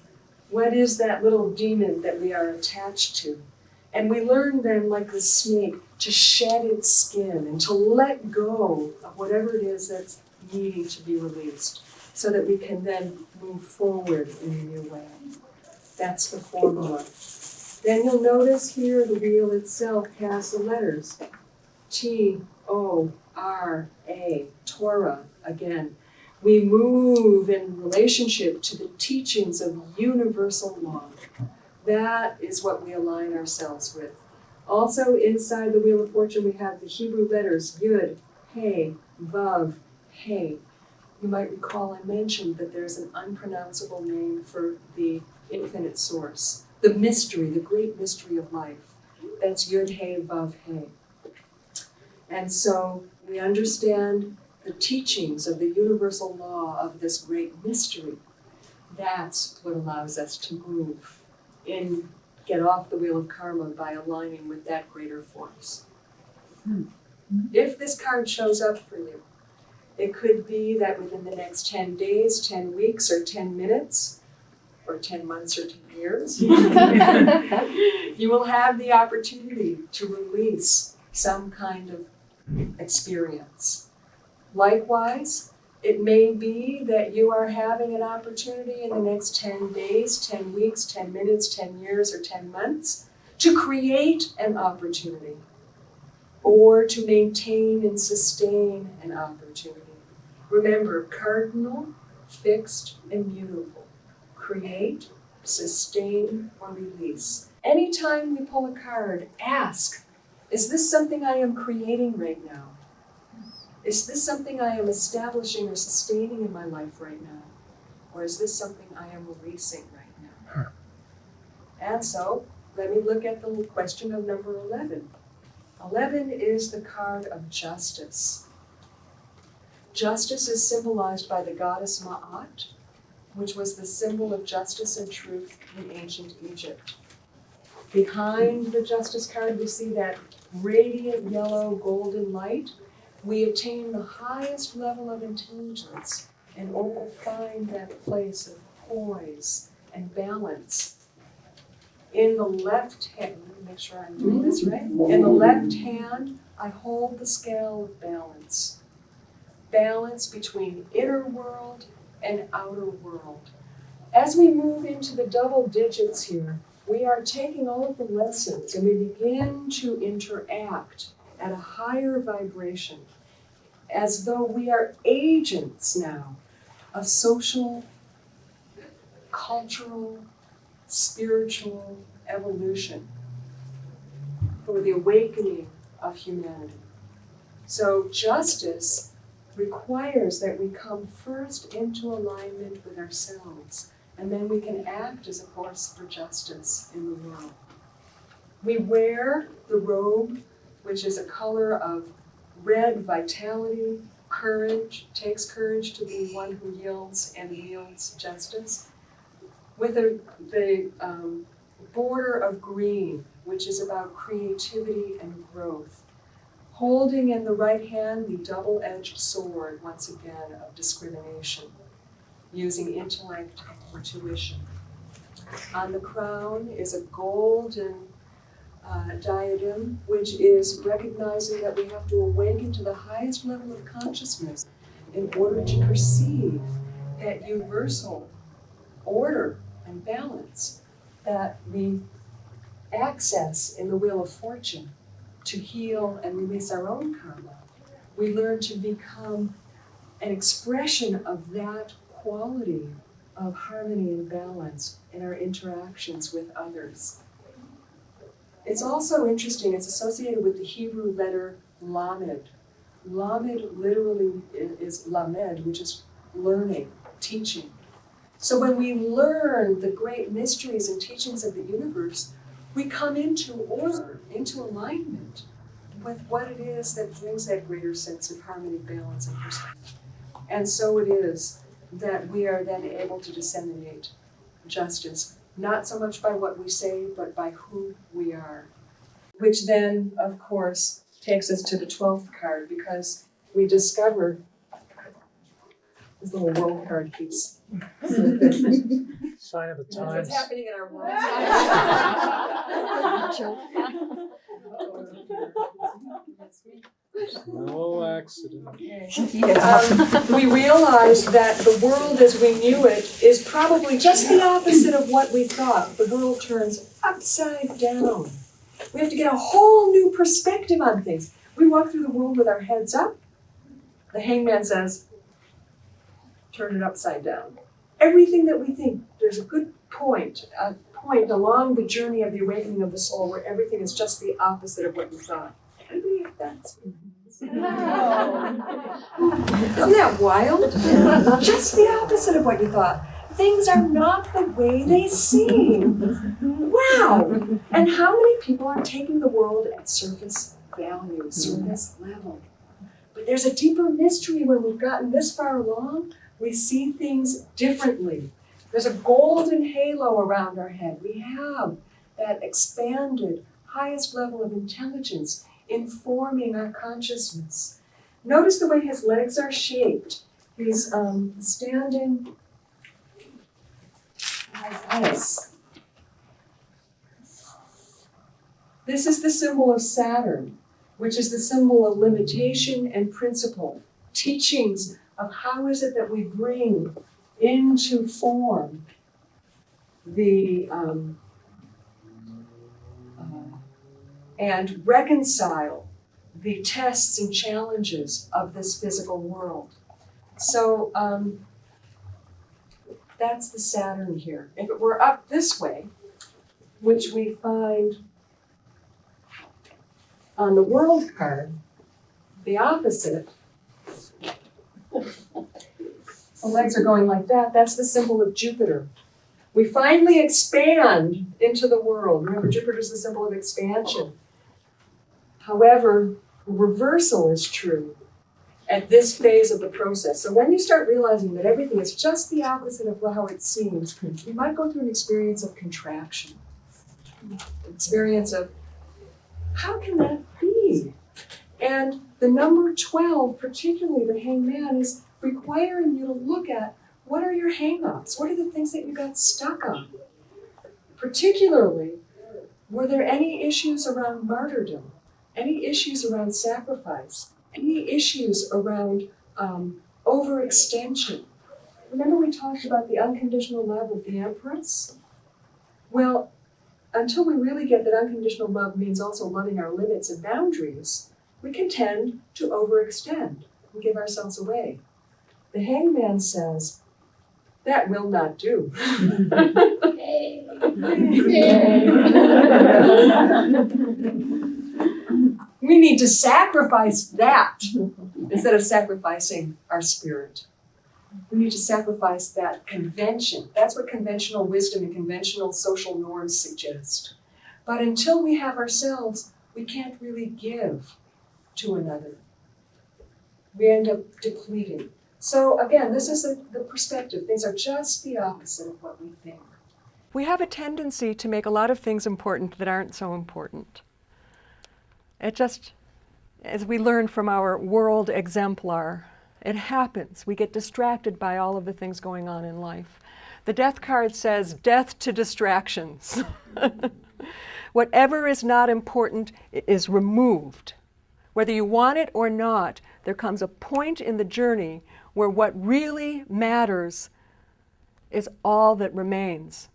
What is that little demon that we are attached to? And we learn then, like the snake, to shed its skin and to let go of whatever it is that's needing to be released, so that we can then move forward in a new way. That's the formula. Then you'll notice here the wheel itself has the letters T-O-R-A, Torah, again. We move in relationship to the teachings of universal law. That is what we align ourselves with. Also inside the Wheel of Fortune we have the Hebrew letters Yud, He, Vav, He. You might recall I mentioned that there's an unpronounceable name for the infinite source, the mystery, the great mystery of life. That's Yud, He, Vav, He. And so we understand the teachings of the universal law of this great mystery. That's what allows us to move in, get off the wheel of karma by aligning with that greater force. If this card shows up for you, it could be that within the next 10 days, 10 weeks, or 10 minutes, or 10 months, or 10 years, you will have the opportunity to release some kind of experience. Likewise, it may be that you are having an opportunity in the next 10 days, 10 weeks, 10 minutes, 10 years, or 10 months to create an opportunity or to maintain and sustain an opportunity. Remember, cardinal, fixed, and mutable. Create, sustain, or release. Anytime we pull a card, ask, is this something I am creating right now? Is this something I am establishing or sustaining in my life right now? Or is this something I am releasing right now? And so, let me look at the question of number 11. 11 is the card of justice. Justice is symbolized by the goddess Ma'at, which was the symbol of justice and truth in ancient Egypt. Behind the justice card, we see that radiant yellow golden light. We attain the highest level of intelligence in order to find that place of poise and balance. In the left hand, let me make sure I'm doing this right. In the left hand, I hold the scale of balance. Balance between inner world and outer world. As we move into the double digits here, we are taking all of the lessons and we begin to interact at a higher vibration, as though we are agents now of social, cultural, spiritual evolution for the awakening of humanity. So justice requires that we come first into alignment with ourselves, and then we can act as a force for justice in the world. We wear the robe, which is a color of red vitality, courage, takes courage to be one who yields and wields justice, with the border of green, which is about creativity and growth. Holding in the right hand the double-edged sword, once again, of discrimination, using intellect or tuition. On the crown is a golden diadem, which is recognizing that we have to awaken to the highest level of consciousness in order to perceive that universal order and balance that we access in the Wheel of Fortune to heal and release our own karma. We learn to become an expression of that quality of harmony and balance in our interactions with others. It's also interesting, it's associated with the Hebrew letter Lamed. Lamed literally is Lamed, which is learning, teaching. So when we learn the great mysteries and teachings of the universe, we come into order, into alignment with what it is that brings that greater sense of harmony, balance, and perspective. And so it is that we are then able to disseminate justice, not so much by what we say, but by who we are. Which then, of course, takes us to the 12th card, because we discover this little world card keeps Sign of the That's times. what's happening in our world. No accident. We realize that the world as we knew it is probably just the opposite of what we thought. The world turns upside down. We have to get a whole new perspective on things. We walk through the world with our heads up. The hangman says, turn it upside down. Everything that we think, there's a good point, a point along the journey of the awakening of the soul where everything is just the opposite of what you thought. Anybody have that experience? Isn't that wild? Just the opposite of what you thought. Things are not the way they seem. Wow! And how many people are taking the world at surface value, surface level? But there's a deeper mystery when we've gotten this far along. We see things differently. There's a golden halo around our head. We have that expanded, highest level of intelligence informing our consciousness. Notice the way his legs are shaped. He's standing like this. This is the symbol of Saturn, which is the symbol of limitation and principle, teachings of how is it that we bring into form the and reconcile the tests and challenges of this physical world. So that's the Saturn here. If it were up this way, which we find on the world card, the opposite, the legs are going like that, that's the symbol of Jupiter. We finally expand into the world. Remember, Jupiter is the symbol of expansion. However, reversal is true at this phase of the process. So when you start realizing that everything is just the opposite of how it seems, you might go through an experience of contraction, an experience of, how can that be? And the number 12, particularly the hangman, is requiring you to look at what are your hang-ups? What are the things that you got stuck on? Particularly, were there any issues around martyrdom? Any issues around sacrifice? Any issues around overextension? Remember we talked about the unconditional love of the Empress? Well, until we really get that unconditional love means also loving our limits and boundaries, we can tend to overextend and give ourselves away. The hangman says, that will not do. We need to sacrifice that instead of sacrificing our spirit. We need to sacrifice that convention. That's what conventional wisdom and conventional social norms suggest. But until we have ourselves, we can't really give to another. We end up depleting. So again, this is the perspective. Things are just the opposite of what we think. We have a tendency to make a lot of things important that aren't so important. It just, as we learn from our world exemplar, it happens. We get distracted by all of the things going on in life. The death card says, death to distractions. Whatever is not important is removed. Whether you want it or not, there comes a point in the journey where what really matters is all that remains,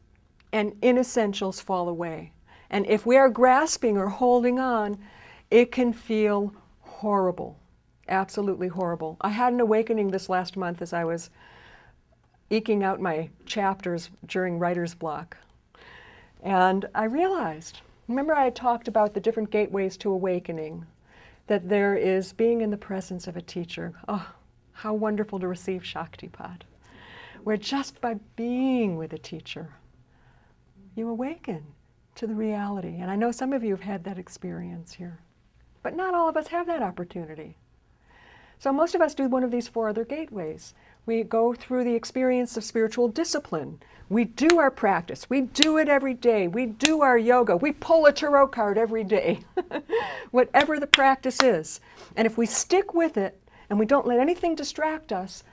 and inessentials fall away. And if we are grasping or holding on, it can feel horrible, absolutely horrible. I had an awakening this last month as I was eking out my chapters during writer's block. And I realized, remember I had talked about the different gateways to awakening, that there is being in the presence of a teacher. Oh, how wonderful to receive Shaktipat, where just by being with a teacher, you awaken to the reality. And I know some of you have had that experience here, but not all of us have that opportunity. So most of us do one of these 4 other gateways. We go through the experience of spiritual discipline. We do our practice. We do it every day. We do our yoga. We pull a tarot card every day, whatever the practice is. And if we stick with it and we don't let anything distract us,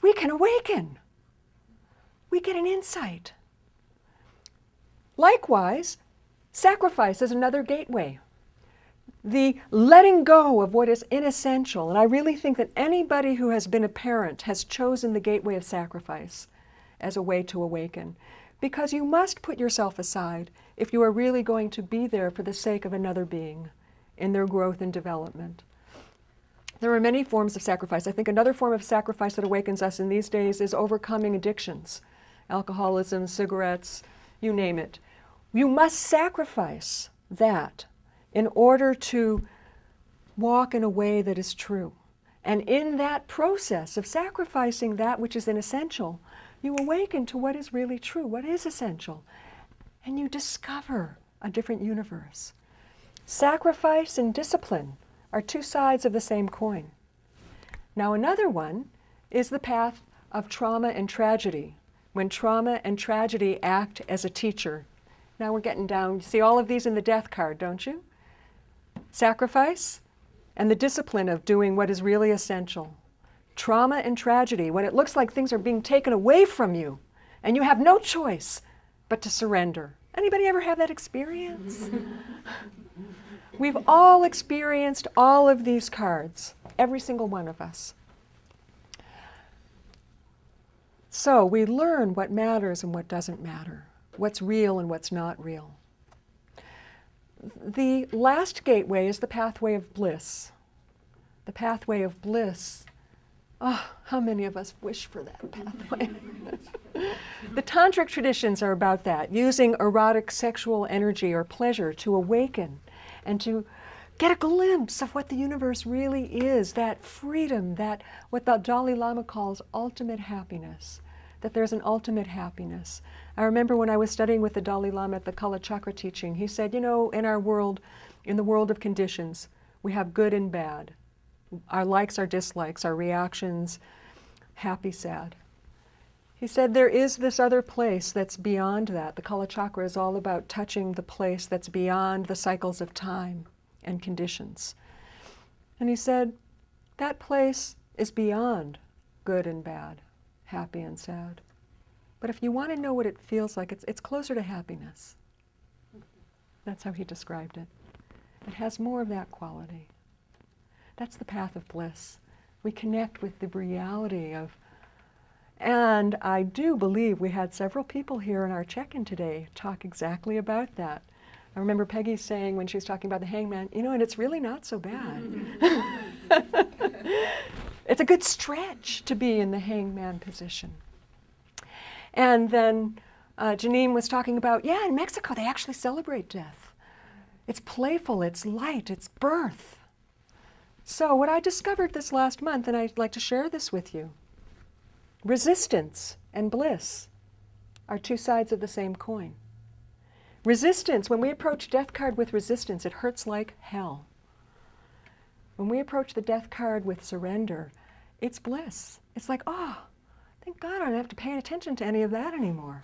we can awaken. We get an insight. Likewise, sacrifice is another gateway. The letting go of what is inessential. And I really think that anybody who has been a parent has chosen the gateway of sacrifice as a way to awaken. Because you must put yourself aside if you are really going to be there for the sake of another being in their growth and development. There are many forms of sacrifice. I think another form of sacrifice that awakens us in these days is overcoming addictions. Alcoholism, cigarettes, you name it. You must sacrifice that in order to walk in a way that is true. And in that process of sacrificing that which is inessential, you awaken to what is really true, what is essential, and you discover a different universe. Sacrifice and discipline are 2 sides of the same coin. Now another one is the path of trauma and tragedy, when trauma and tragedy act as a teacher. Now we're getting down, you see all of these in the death card, don't you? Sacrifice and the discipline of doing what is really essential. Trauma and tragedy, when it looks like things are being taken away from you and you have no choice but to surrender. Anybody ever have that experience? We've all experienced all of these cards, every single one of us. So we learn what matters and what doesn't matter, what's real and what's not real. The last gateway is the pathway of bliss. The pathway of bliss. Oh, how many of us wish for that pathway? The tantric traditions are about that, using erotic sexual energy or pleasure to awaken and to get a glimpse of what the universe really is, that freedom, that what the Dalai Lama calls ultimate happiness, that there's an ultimate happiness. I remember when I was studying with the Dalai Lama at the Kala Chakra teaching, he said, you know, in our world, in the world of conditions, we have good and bad. Our likes, our dislikes, our reactions, happy, sad. He said there is this other place that's beyond that. The Kala Chakra is all about touching the place that's beyond the cycles of time and conditions. And he said, that place is beyond good and bad, happy and sad. But if you want to know what it feels like, it's closer to happiness. That's how he described it. It has more of that quality. That's the path of bliss. We connect with the reality of, and I do believe we had several people here in our check-in today talk exactly about that. I remember Peggy saying when she was talking about the hangman, you know, and it's really not so bad. It's a good stretch to be in the hangman position. And then Janine was talking about, yeah, in Mexico they actually celebrate death. It's playful, it's light, it's birth. So what I discovered this last month, and I'd like to share this with you, resistance and bliss are 2 sides of the same coin. Resistance, when we approach death card with resistance, it hurts like hell. When we approach the death card with surrender, it's bliss. It's like, oh, thank God I don't have to pay attention to any of that anymore.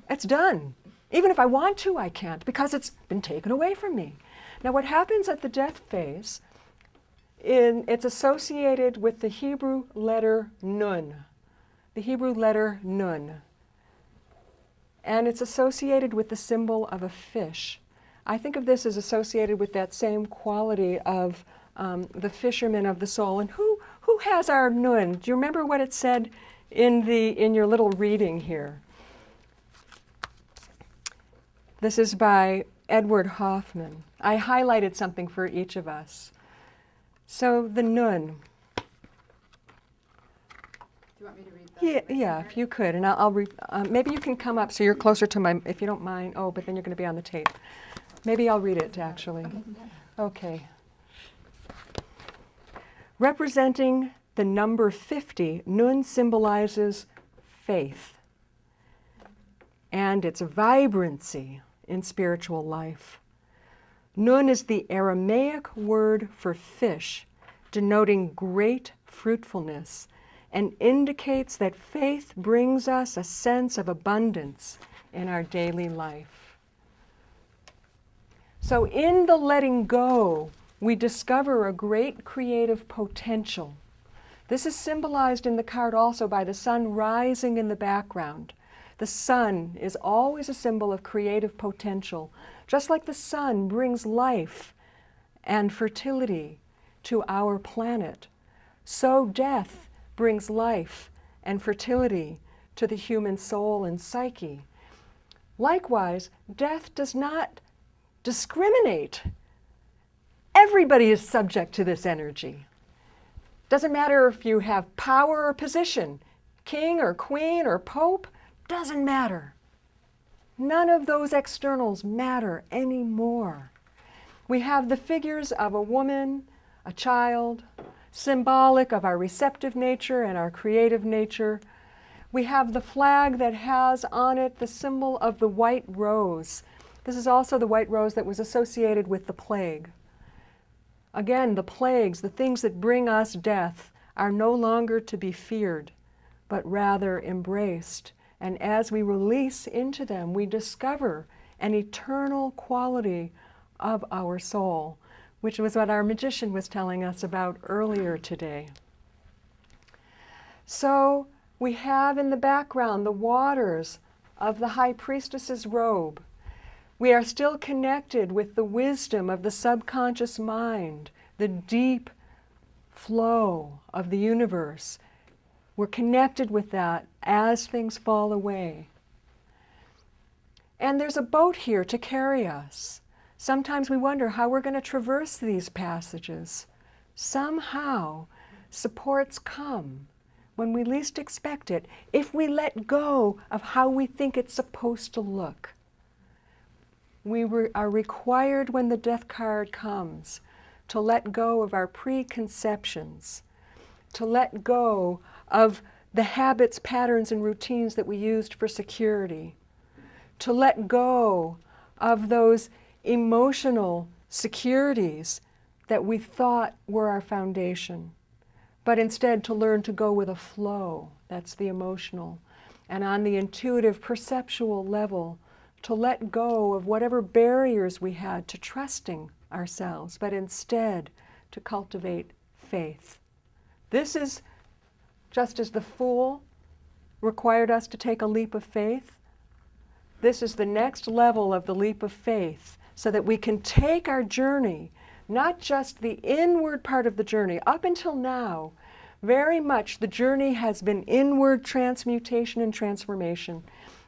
It's done. Even if I want to, I can't, because it's been taken away from me. Now what happens at the death phase, it's associated with the Hebrew letter Nun. The Hebrew letter Nun. And it's associated with the symbol of a fish. I think of this as associated with that same quality of the fisherman of the soul. And who has our nun? Do you remember what it said in your little reading here? This is by Edward Hoffman. I highlighted something for each of us. So the nun. Do you want me to read that? Yeah, if you could, and I'll read. Maybe you can come up so you're closer to my, if you don't mind. Oh, but then you're going to be on the tape. Maybe I'll read it, actually. Okay. Representing the number 50, nun symbolizes faith and its vibrancy in spiritual life. Nun is the Aramaic word for fish, denoting great fruitfulness, and indicates that faith brings us a sense of abundance in our daily life. So in the letting go, we discover a great creative potential. This is symbolized in the card also by the sun rising in the background. The sun is always a symbol of creative potential. Just like the sun brings life and fertility to our planet, so death brings life and fertility to the human soul and psyche. Likewise, death does not discriminate. Everybody is subject to this energy. Doesn't matter if you have power or position, king or queen or pope, doesn't matter. None of those externals matter anymore. We have the figures of a woman, a child, symbolic of our receptive nature and our creative nature. We have the flag that has on it the symbol of the white rose. This is also the white rose that was associated with the plague. Again, the plagues, the things that bring us death, are no longer to be feared, but rather embraced. And as we release into them, we discover an eternal quality of our soul, which was what our magician was telling us about earlier today. So we have in the background the waters of the high priestess's robe. We are still connected with the wisdom of the subconscious mind, the deep flow of the universe. We're connected with that as things fall away. And there's a boat here to carry us. Sometimes we wonder how we're going to traverse these passages. Somehow, supports come when we least expect it, if we let go of how we think it's supposed to look. We are required when the death card comes to let go of our preconceptions, to let go of the habits, patterns, and routines that we used for security, to let go of those emotional securities that we thought were our foundation, but instead to learn to go with a flow. That's the emotional. And on the intuitive, perceptual level, to let go of whatever barriers we had to trusting ourselves, but instead to cultivate faith. This is just as the Fool required us to take a leap of faith. This is the next level of the leap of faith, so that we can take our journey, not just the inward part of the journey. Up until now, very much the journey has been inward transmutation and transformation.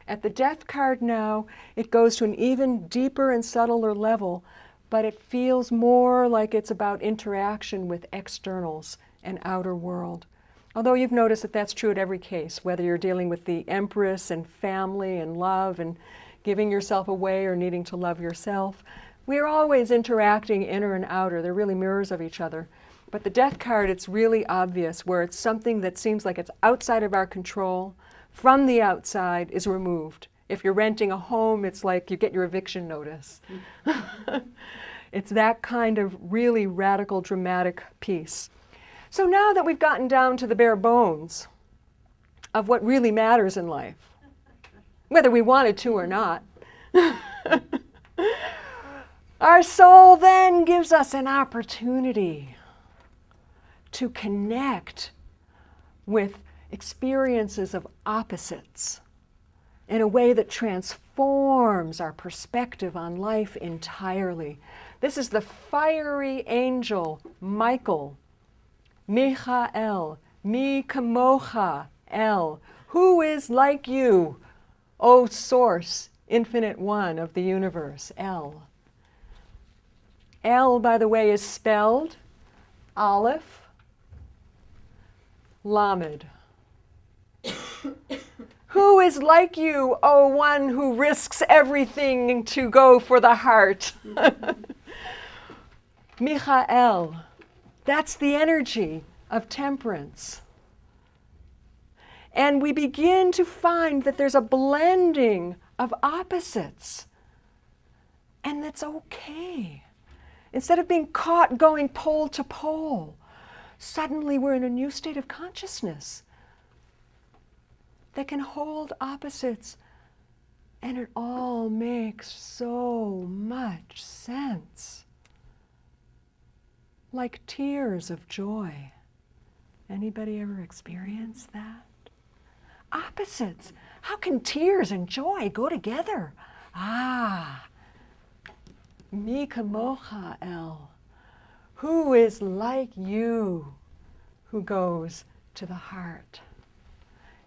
At the death card now, it goes to an even deeper and subtler level, but it feels more like it's about interaction with externals and outer world. Although you've noticed that that's true at every case, whether you're dealing with the Empress and family and love and giving yourself away or needing to love yourself. We're always interacting inner and outer. They're really mirrors of each other. But the death card, it's really obvious where it's something that seems like it's outside of our control, from the outside is removed. If you're renting a home, it's like you get your eviction notice. It's that kind of really radical, dramatic piece. So now that we've gotten down to the bare bones of what really matters in life, whether we wanted to or not, our soul then gives us an opportunity to connect with experiences of opposites, in a way that transforms our perspective on life entirely. This is the fiery angel, Michael, Michael, Mi Kamocha El. Who is like you, O Source, Infinite One of the universe, El. El, by the way, is spelled Aleph, Lamed. Who is like you, O one who risks everything to go for the heart? Michael, that's the energy of temperance. And we begin to find that there's a blending of opposites. And that's okay. Instead of being caught going pole to pole, suddenly we're in a new state of consciousness that can hold opposites, and it all makes so much sense. Like tears of joy. Anybody ever experienced that? Opposites. How can tears and joy go together? Ah, Mi Kamocha El. Who is like you, who goes to the heart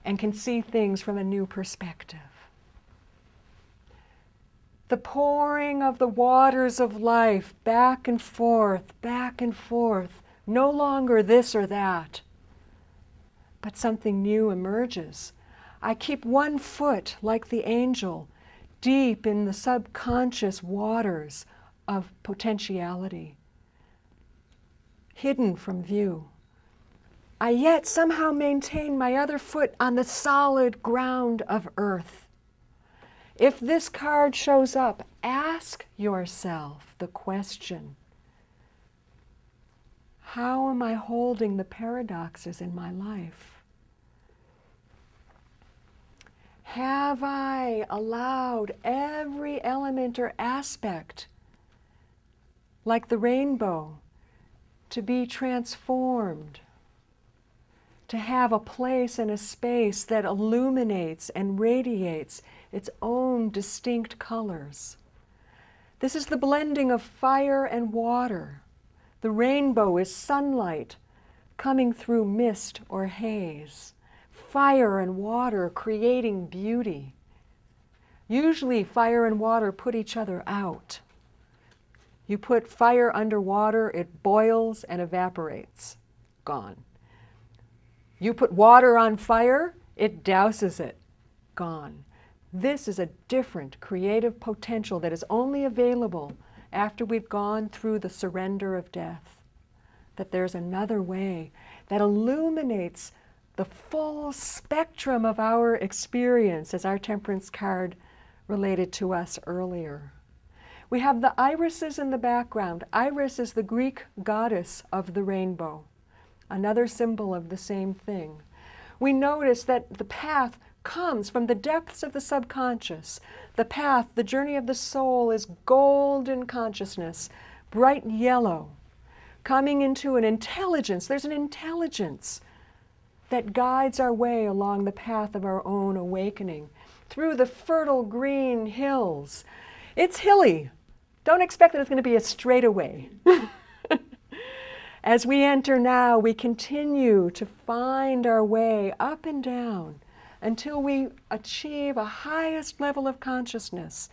and can see things from a new perspective? The pouring of the waters of life back and forth, no longer this or that, but something new emerges. I keep one foot, like the angel, deep in the subconscious waters of potentiality, hidden from view. I yet somehow maintain my other foot on the solid ground of earth. If this card shows up, ask yourself the question, how am I holding the paradoxes in my life? Have I allowed every element or aspect, like the rainbow, to be transformed, to have a place and a space that illuminates and radiates its own distinct colors? This is the blending of fire and water. The rainbow is sunlight coming through mist or haze. Fire and water creating beauty. Usually fire and water put each other out. You put fire under water, it boils and evaporates. Gone. You put water on fire, it douses it. Gone. This is a different creative potential that is only available after we've gone through the surrender of death. That there's another way that illuminates the full spectrum of our experience, as our temperance card related to us earlier. We have the irises in the background. Iris is the Greek goddess of the rainbow, another symbol of the same thing. We notice that the path comes from the depths of the subconscious. The path, the journey of the soul, is golden consciousness, bright yellow, coming into an intelligence. There's an intelligence that guides our way along the path of our own awakening, through the fertile green hills. It's hilly. Don't expect that it's going to be a straightaway. As we enter now, we continue to find our way up and down until we achieve a highest level of consciousness,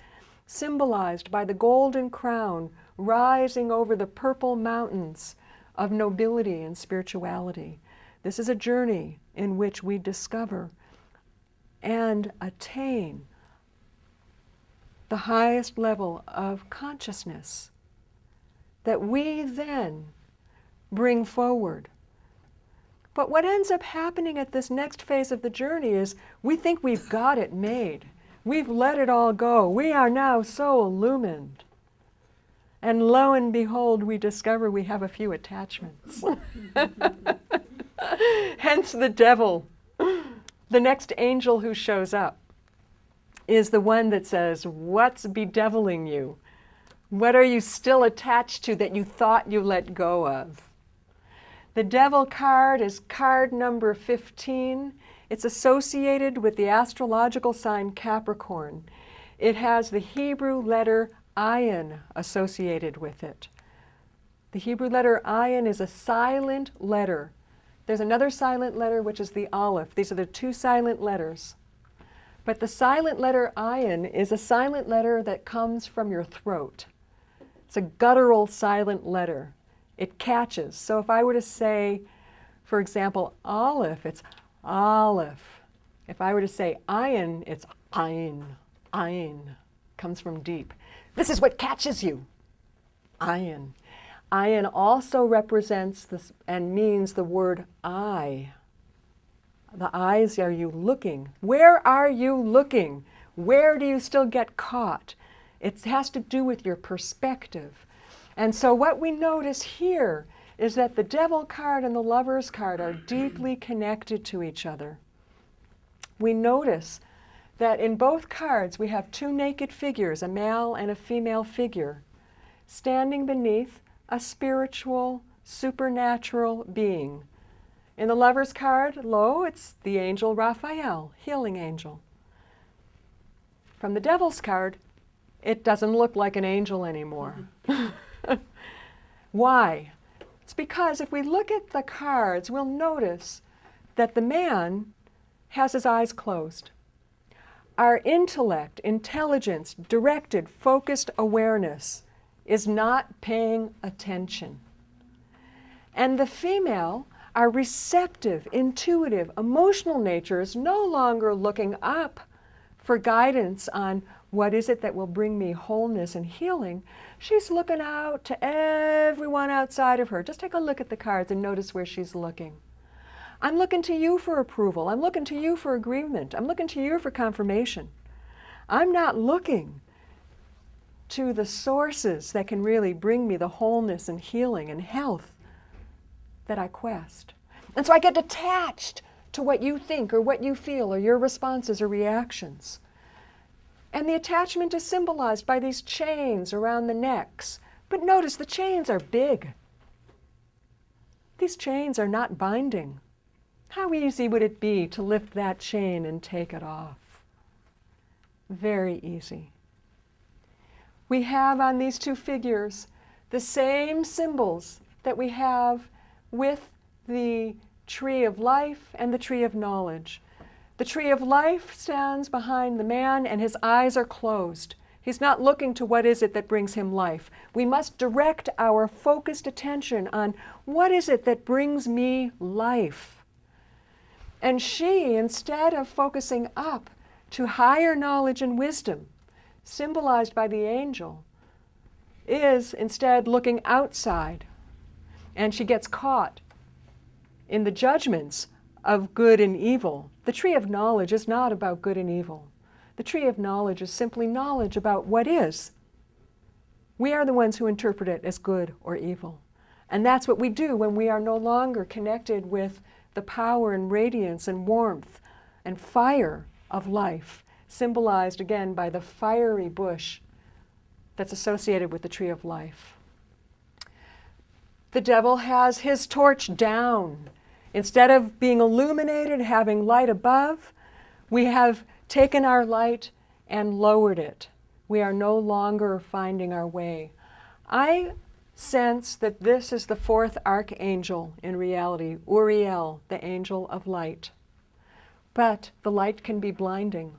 symbolized by the golden crown rising over the purple mountains of nobility and spirituality. This is a journey in which we discover and attain the highest level of consciousness that we then bring forward. But what ends up happening at this next phase of the journey is we think we've got it made. We've let it all go. We are now so illumined. And lo and behold, we discover we have a few attachments. Hence the devil. The next angel who shows up is the one that says, what's bedeviling you? What are you still attached to that you thought you let go of? The Devil card is card number 15. It's associated with the astrological sign Capricorn. It has the Hebrew letter Ayin associated with it. The Hebrew letter Ayin is a silent letter. There's another silent letter, which is the Aleph. These are the two silent letters. But the silent letter Ayin is a silent letter that comes from your throat. It's a guttural silent letter. It catches. So if I were to say, for example, Aleph, it's Aleph. If I were to say Ayin, it's Ayin. Ayin comes from deep. This is what catches you. Ayin. Ayin also represents this and means the word eye. The eyes, are you looking? Where are you looking? Where do you still get caught? It has to do with your perspective. And so what we notice here is that the Devil card and the Lover's card are deeply connected to each other. We notice that in both cards we have two naked figures, a male and a female figure, standing beneath a spiritual, supernatural being. In the Lover's card, lo, it's the angel Raphael, healing angel. From the Devil's card, it doesn't look like an angel anymore. Why? It's because if we look at the cards, we'll notice that the man has his eyes closed. Our intellect, intelligence, directed, focused awareness is not paying attention. And the female, our receptive, intuitive, emotional nature is no longer looking up for guidance on what is it that will bring me wholeness and healing. She's looking out to everyone outside of her. Just take a look at the cards and notice where she's looking. I'm looking to you for approval. I'm looking to you for agreement. I'm looking to you for confirmation. I'm not looking to the sources that can really bring me the wholeness and healing and health that I quest. And so I get attached to what you think or what you feel or your responses or reactions. And the attachment is symbolized by these chains around the necks. But notice the chains are big. These chains are not binding. How easy would it be to lift that chain and take it off? Very easy. We have on these two figures the same symbols that we have with the tree of life and the tree of knowledge. The tree of life stands behind the man and his eyes are closed. He's not looking to what is it that brings him life. We must direct our focused attention on what is it that brings me life. And she, instead of focusing up to higher knowledge and wisdom, symbolized by the angel, is instead looking outside. And she gets caught in the judgments of good and evil. The tree of knowledge is not about good and evil. The tree of knowledge is simply knowledge about what is. We are the ones who interpret it as good or evil. And that's what we do when we are no longer connected with the power and radiance and warmth and fire of life, symbolized again by the fiery bush that's associated with the tree of life. The devil has his torch down. Instead of being illuminated, having light above, we have taken our light and lowered it. We are no longer finding our way. I sense that this is the fourth archangel in reality, Uriel, the angel of light. But the light can be blinding.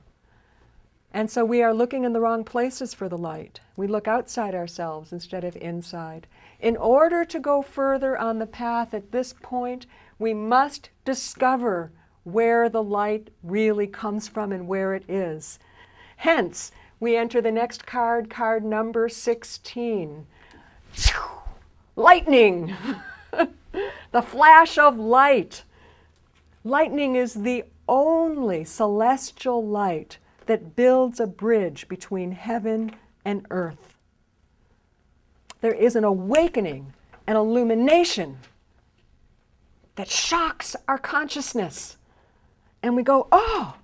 And so we are looking in the wrong places for the light. We look outside ourselves instead of inside. In order to go further on the path at this point, we must discover where the light really comes from and where it is. Hence, we enter the next card, card number 16. Lightning! The flash of light. Lightning is the only celestial light that builds a bridge between heaven and earth. There is an awakening, an illumination that shocks our consciousness. And we go, oh,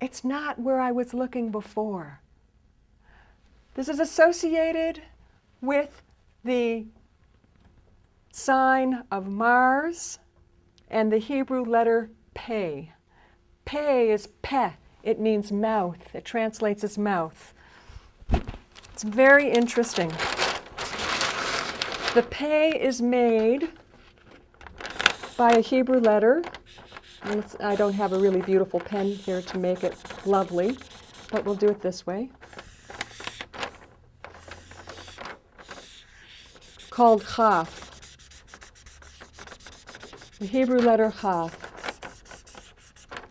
it's not where I was looking before. This is associated with the sign of Mars and the Hebrew letter Pe. Pe is peh. It means mouth. It translates as mouth. It's very interesting. The Pe is made by a Hebrew letter. I don't have a really beautiful pen here to make it lovely, but we'll do it this way. Called Chaf. The Hebrew letter Chaf,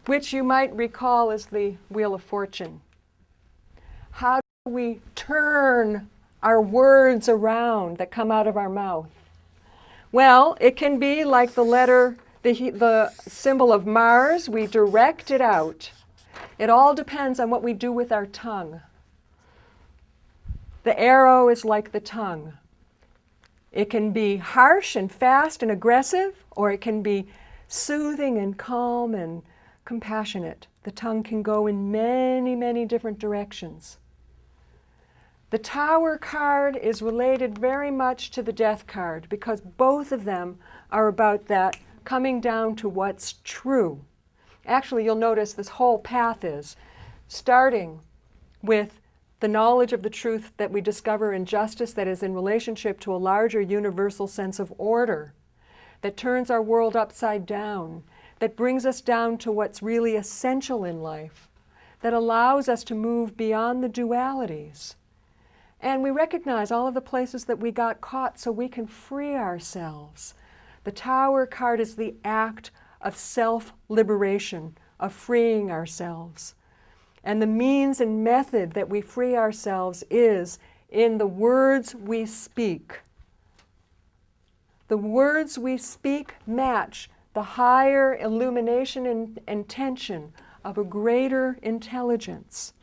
which you might recall is the Wheel of Fortune. How do we turn our words around that come out of our mouth? Well, it can be like the letter, the symbol of Mars. We direct it out. It all depends on what we do with our tongue. The arrow is like the tongue. It can be harsh and fast and aggressive, or it can be soothing and calm and compassionate. The tongue can go in many, many different directions. The Tower card is related very much to the Death card because both of them are about that coming down to what's true. Actually, you'll notice this whole path is starting with the knowledge of the truth that we discover in justice that is in relationship to a larger universal sense of order that turns our world upside down, that brings us down to what's really essential in life, that allows us to move beyond the dualities. And we recognize all of the places that we got caught so we can free ourselves. The Tower card is the act of self-liberation, of freeing ourselves. And the means and method that we free ourselves is in the words we speak. The words we speak match the higher illumination and intention of a greater intelligence.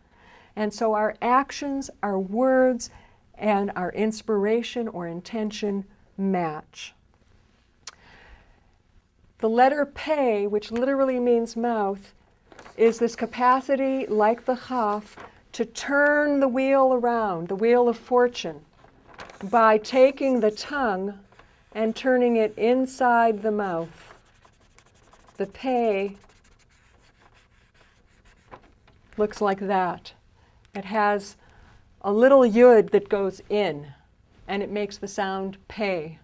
And so our actions, our words, and our inspiration or intention match. The letter Pe, which literally means mouth, is this capacity, like the Chaf, to turn the wheel around, the wheel of fortune, by taking the tongue and turning it inside the mouth. The Pe looks like that. It has a little yud that goes in, and it makes the sound Pe.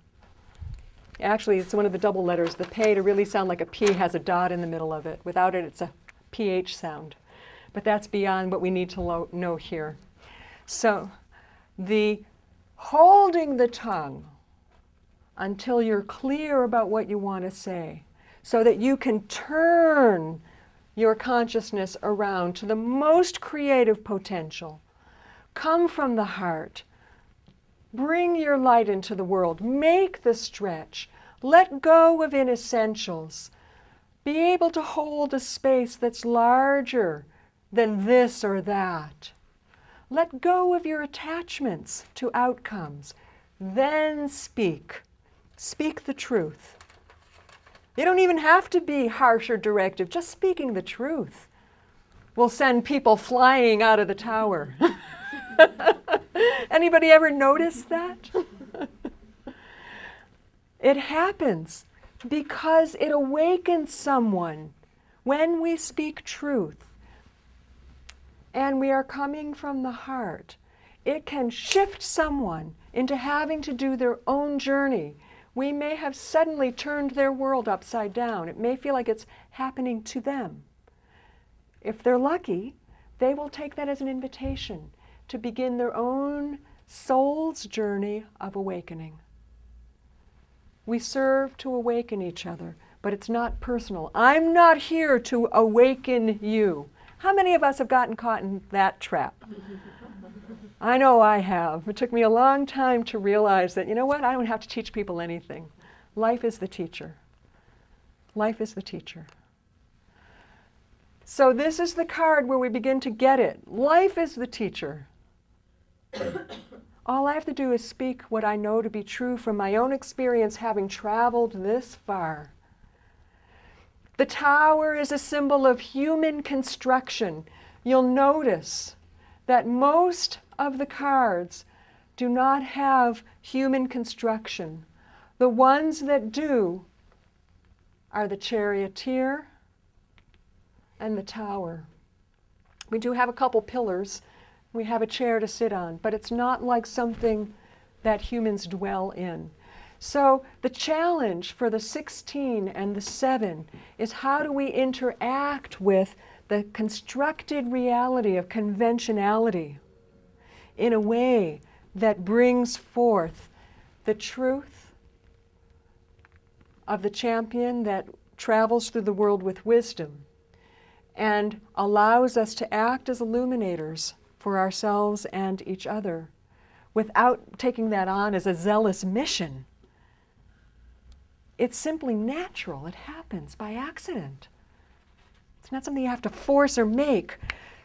Actually, it's one of the double letters. The Pe, to really sound like a P, has a dot in the middle of it. Without it, it's a PH sound. But that's beyond what we need to know here. So the holding the tongue until you're clear about what you want to say, so that you can turn your consciousness around to the most creative potential. Come from the heart. Bring your light into the world. Make the stretch. Let go of inessentials. Be able to hold a space that's larger than this or that. Let go of your attachments to outcomes. Then speak. Speak the truth. You don't even have to be harsh or directive. Just speaking the truth will send people flying out of the tower. Anybody ever notice that? It happens because it awakens someone when we speak truth and we are coming from the heart. It can shift someone into having to do their own journey. We may have suddenly turned their world upside down. It may feel like it's happening to them. If they're lucky, they will take that as an invitation to begin their own soul's journey of awakening. We serve to awaken each other, but it's not personal. I'm not here to awaken you. How many of us have gotten caught in that trap? I know I have. It took me a long time to realize that, you know what, I don't have to teach people anything. Life is the teacher. Life is the teacher. So this is the card where we begin to get it. Life is the teacher. All I have to do is speak what I know to be true from my own experience having traveled this far. The tower is a symbol of human construction. You'll notice that most of the cards do not have human construction. The ones that do are the charioteer and the tower. We do have a couple pillars. We have a chair to sit on, but it's not like something that humans dwell in. So the challenge for the 16 and the 7 is, how do we interact with the constructed reality of conventionality in a way that brings forth the truth of the champion that travels through the world with wisdom and allows us to act as illuminators for ourselves and each other without taking that on as a zealous mission. It's simply natural. It happens by accident. It's not something you have to force or make.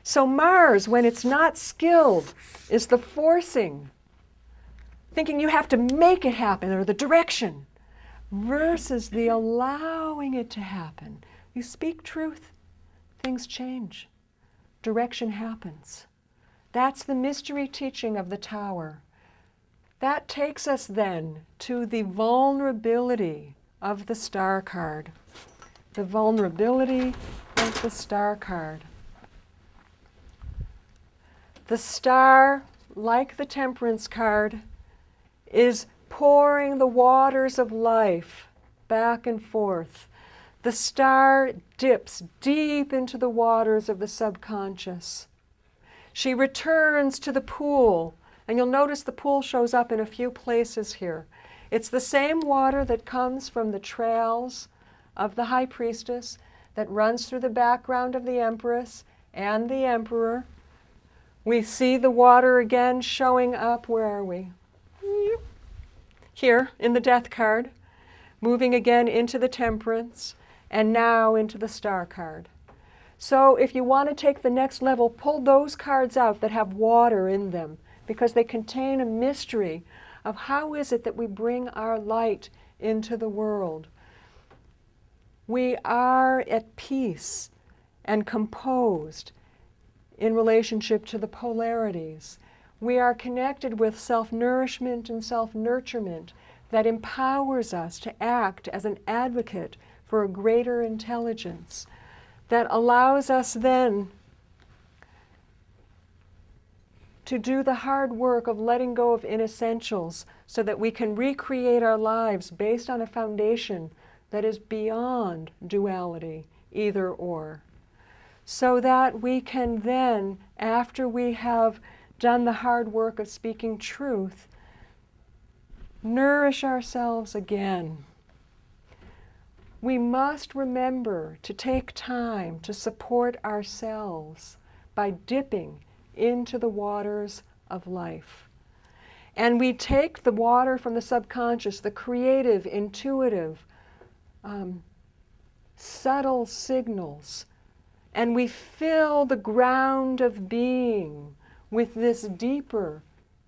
So Mars, when it's not skilled, is the forcing, thinking you have to make it happen, or the direction, versus the allowing it to happen. You speak truth, things change. Direction happens. That's the mystery teaching of the Tower. That takes us then to the vulnerability of the Star card. The vulnerability of the Star card. The Star, like the Temperance card, is pouring the waters of life back and forth. The Star dips deep into the waters of the subconscious. She returns to the pool, and you'll notice the pool shows up in a few places here. It's the same water that comes from the trails of the High Priestess, that runs through the background of the Empress and the Emperor. We see the water again showing up. Where are we? Here in the Death card, moving again into the Temperance, and now into the Star card. So if you want to take the next level, pull those cards out that have water in them, because they contain a mystery of how is it that we bring our light into the world. We are at peace and composed in relationship to the polarities. We are connected with self-nourishment and self-nurturement that empowers us to act as an advocate for a greater intelligence, that allows us then to do the hard work of letting go of inessentials so that we can recreate our lives based on a foundation that is beyond duality, either or. So that we can then, after we have done the hard work of speaking truth, nourish ourselves again. We must remember to take time to support ourselves by dipping into the waters of life. And we take the water from the subconscious, the creative, intuitive, subtle signals, and we fill the ground of being with this deeper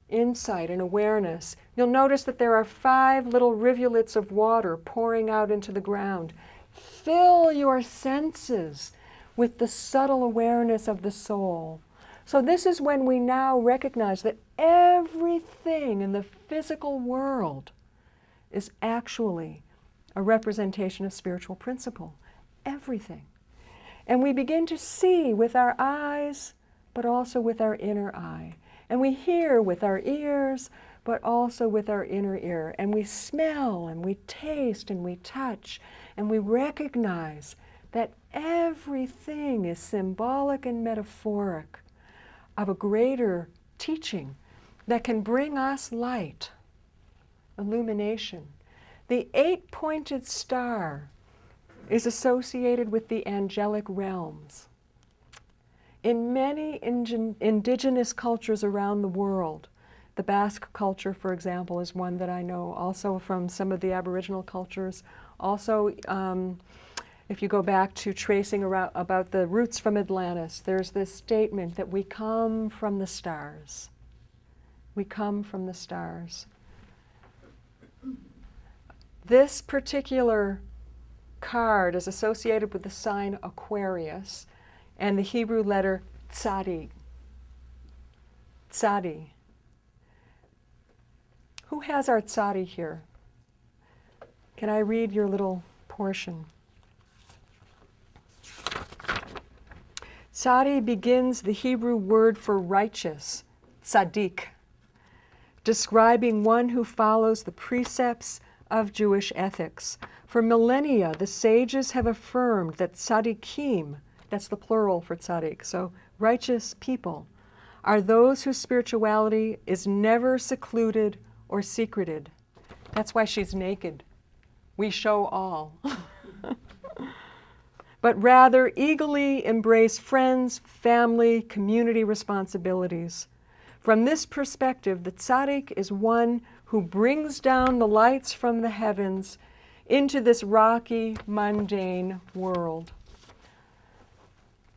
insight and awareness. You'll notice that there are 5 little rivulets of water pouring out into the ground. Fill your senses with the subtle awareness of the soul. So this is when we now recognize that everything in the physical world is actually a representation of spiritual principle. Everything. And we begin to see with our eyes, but also with our inner eye. And we hear with our ears, but also with our inner ear. And we smell, and we taste, and we touch, and we recognize that everything is symbolic and metaphoric of a greater teaching that can bring us light, illumination. The 8-pointed star is associated with the angelic realms. In many indigenous cultures around the world, the Basque culture, for example, is one that I know, also from some of the Aboriginal cultures. Also, if you go back to tracing around about the roots from Atlantis, there's this statement that we come from the stars. We come from the stars. This particular card is associated with the sign Aquarius and the Hebrew letter Tzadi. Tzadi. Who has our Tzadi here? Can I read your little portion? Tzadi begins the Hebrew word for righteous, tzaddik, describing one who follows the precepts of Jewish ethics. For millennia, the sages have affirmed that tzaddikim, that's the plural for tzaddik, so righteous people, are those whose spirituality is never secluded or secreted. That's why she's naked. We show all. But rather eagerly embrace friends, family, community responsibilities. From this perspective, the tzaddik is one who brings down the lights from the heavens into this rocky, mundane world.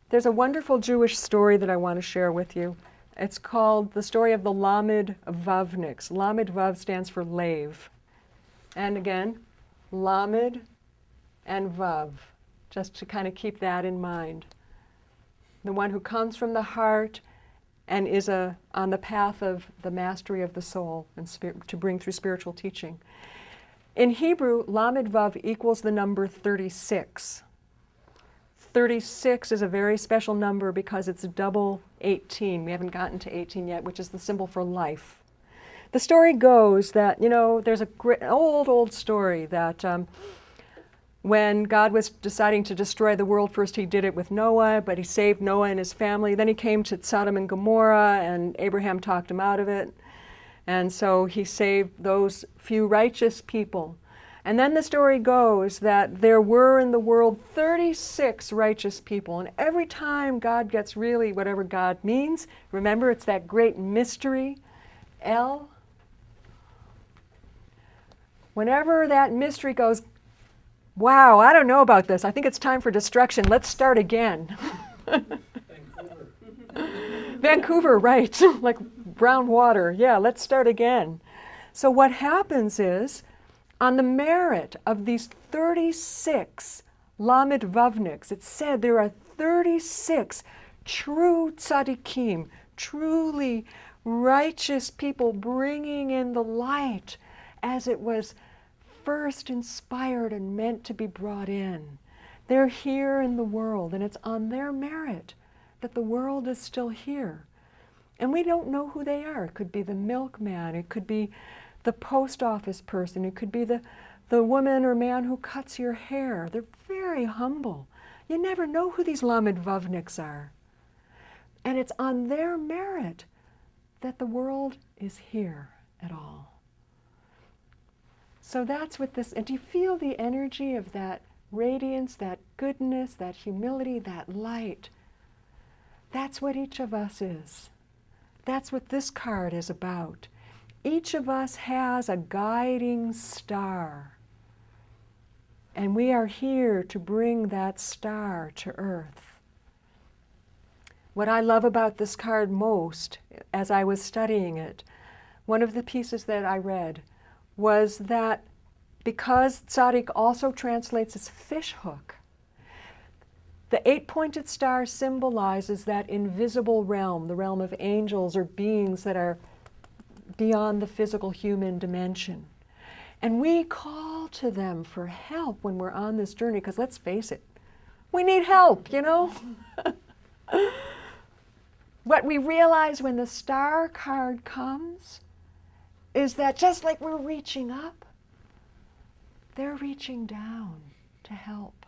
There's a wonderful Jewish story that I want to share with you. It's called the story of the Lamed Vavniks. Lamed Vav stands for lave. And again, Lamed and Vav, just to kind of keep that in mind. The one who comes from the heart and is on the path of the mastery of the soul and to bring through spiritual teaching. In Hebrew, Lamed Vav equals the number 36. 36 is a very special number because it's double 18. We haven't gotten to 18 yet, which is the symbol for life. The story goes that, there's a great, old story that when God was deciding to destroy the world, first he did it with Noah, but he saved Noah and his family. Then he came to Sodom and Gomorrah, and Abraham talked him out of it. And so he saved those few righteous people. And then the story goes that there were in the world 36 righteous people. And every time God gets really whatever God means, remember it's that great mystery, El. Whenever that mystery goes, wow, I don't know about this. I think it's time for destruction. Let's start again. Vancouver, right. Like brown water. Yeah, let's start again. So what happens is, on the merit of these 36 Lamed Vavniks, it said there are 36 true tzaddikim, truly righteous people bringing in the light as it was first inspired and meant to be brought in. They're here in the world, and it's on their merit that the world is still here. And we don't know who they are. It could be the milkman, it could be the post office person, it could be the woman or man who cuts your hair. They're very humble. You never know who these Lamed Vavniks are. And it's on their merit that the world is here at all. So that's what this, and do you feel the energy of that radiance, that goodness, that humility, that light? That's what each of us is. That's what this card is about. Each of us has a guiding star. And we are here to bring that star to earth. What I love about this card most, as I was studying it, one of the pieces that I read was that because tzaddik also translates as fish hook, the 8-pointed star symbolizes that invisible realm, the realm of angels or beings that are beyond the physical human dimension. And we call to them for help when we're on this journey, because let's face it, we need help, What we realize when the star card comes is that just like we're reaching up, they're reaching down to help.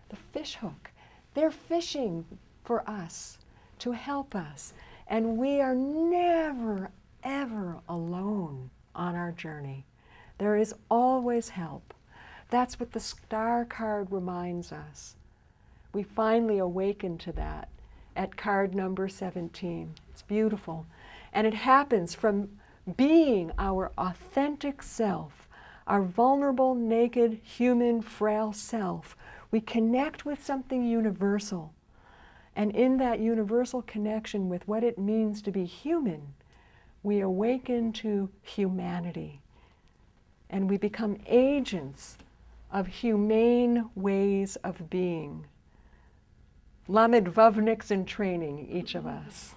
The fish hook, they're fishing for us, to help us. And we are never, ever alone on our journey. There is always help. That's what the star card reminds us. We finally awaken to that at card number 17. It's beautiful. And it happens from being our authentic self, our vulnerable, naked, human, frail self. We connect with something universal. And in that universal connection with what it means to be human, we awaken to humanity. And we become agents of humane ways of being. Lamed Vavniks in training, each of us.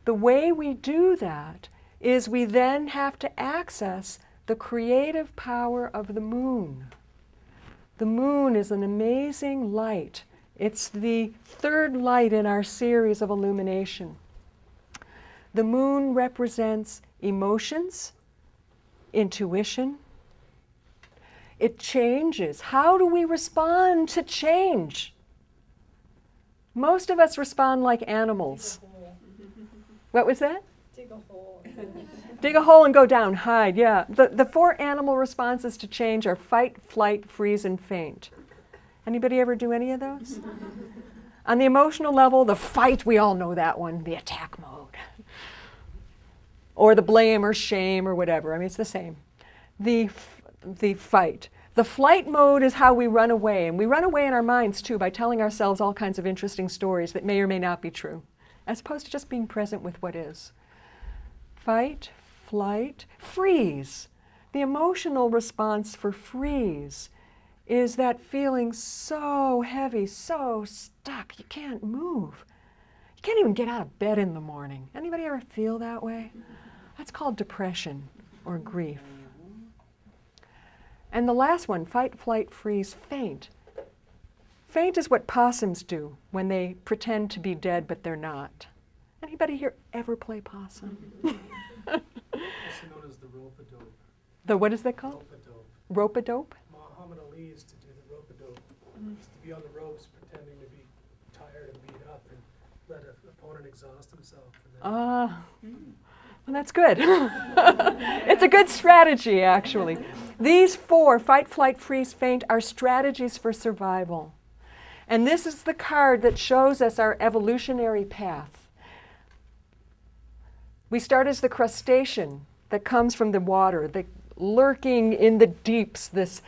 The way we do that is we then have to access the creative power of the moon. The moon is an amazing light. It's the third light in our series of illumination. The moon represents emotions, intuition. It changes. How do we respond to change? Most of us respond like animals. What was that? Dig a hole. Dig a hole and go down, hide, yeah. The four animal responses to change are fight, flight, freeze, and faint. Anybody ever do any of those? On the emotional level, the fight, we all know that one, the attack mode. Or the blame or shame or whatever. I mean, it's the same. The fight. The flight mode is how we run away. And we run away in our minds, too, by telling ourselves all kinds of interesting stories that may or may not be true, as opposed to just being present with what is. Fight, flight, freeze. The emotional response for freeze is that feeling so heavy, so stuck, you can't move. You can't even get out of bed in the morning. Anybody ever feel that way? That's called depression or grief. And the last one, fight, flight, freeze, faint. Faint is what possums do when they pretend to be dead, but they're not. Anybody here ever play possum? Also known as the rope-a-dope. The what is that called? Rope-a-dope. Rope-a-dope? Muhammad Ali used to do the rope-a-dope. He used to be on the ropes pretending to be tired and beat up and let an opponent exhaust himself. And then Well, that's good. It's a good strategy, actually. These four, fight, flight, freeze, faint, are strategies for survival. And this is the card that shows us our evolutionary path. We start as the crustacean that comes from the water, the lurking in the deeps, this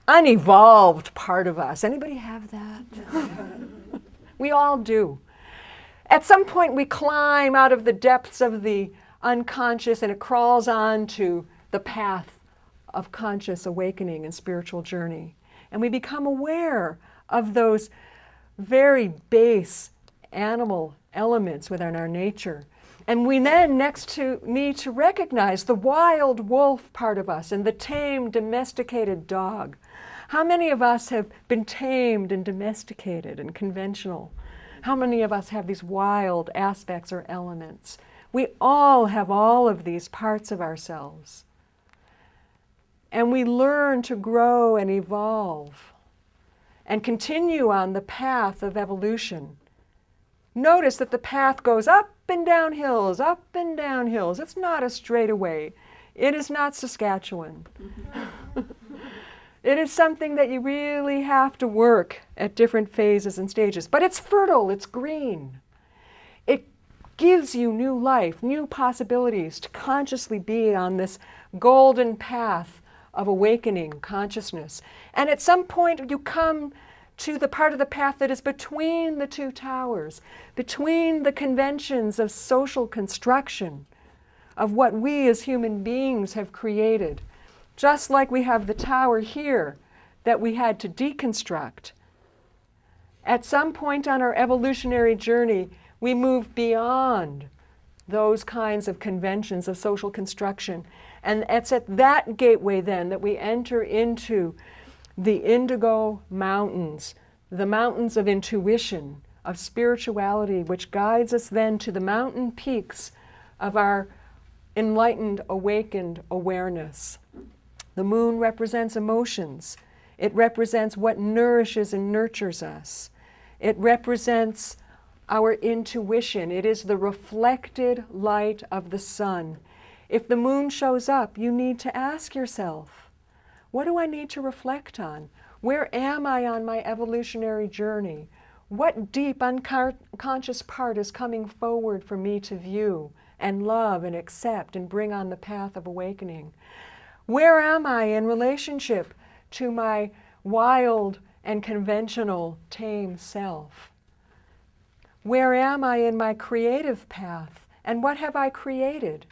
unevolved part of us. Anybody have that? We all do. At some point, we climb out of the depths of the unconscious and it crawls on to the path of conscious awakening and spiritual journey. And we become aware of those very base animal elements within our nature. And we then need to recognize the wild wolf part of us and the tame, domesticated dog. How many of us have been tamed and domesticated and conventional? How many of us have these wild aspects or elements? We all have all of these parts of ourselves. And we learn to grow and evolve and continue on the path of evolution. Notice that the path goes up and down hills, up and down hills. It's not a straightaway. It is not Saskatchewan. It is something that you really have to work at different phases and stages. But it's fertile, it's green. It gives you new life, new possibilities to consciously be on this golden path of awakening consciousness. And at some point you come to the part of the path that is between the two towers, between the conventions of social construction, of what we as human beings have created. Just like we have the tower here that we had to deconstruct. At some point on our evolutionary journey, we move beyond those kinds of conventions of social construction. And it's at that gateway then that we enter into the indigo mountains, the mountains of intuition, of spirituality, which guides us then to the mountain peaks of our enlightened, awakened awareness. The moon represents emotions. It represents what nourishes and nurtures us. It represents our intuition. It is the reflected light of the sun. If the moon shows up, you need to ask yourself, what do I need to reflect on? Where am I on my evolutionary journey? What deep unconscious part is coming forward for me to view and love and accept and bring on the path of awakening? Where am I in relationship to my wild and conventional tame self? Where am I in my creative path? And what have I created?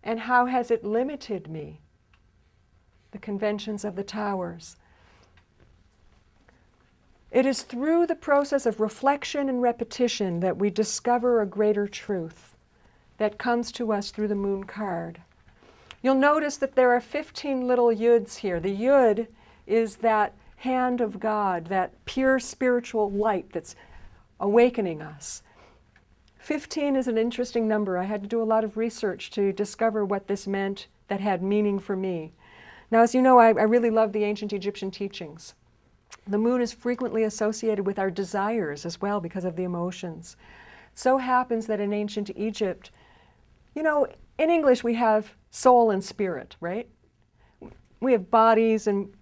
And how has it limited me? The conventions of the towers. It is through the process of reflection and repetition that we discover a greater truth that comes to us through the moon card. You'll notice that there are 15 little yuds here. The yud is that hand of God, that pure spiritual light that's awakening us. 15 is an interesting number. I had to do a lot of research to discover what this meant that had meaning for me. Now, as you know, I really love the ancient Egyptian teachings. The moon is frequently associated with our desires as well because of the emotions. It so happens that in ancient Egypt, you know, in English we have soul and spirit, right? We have bodies and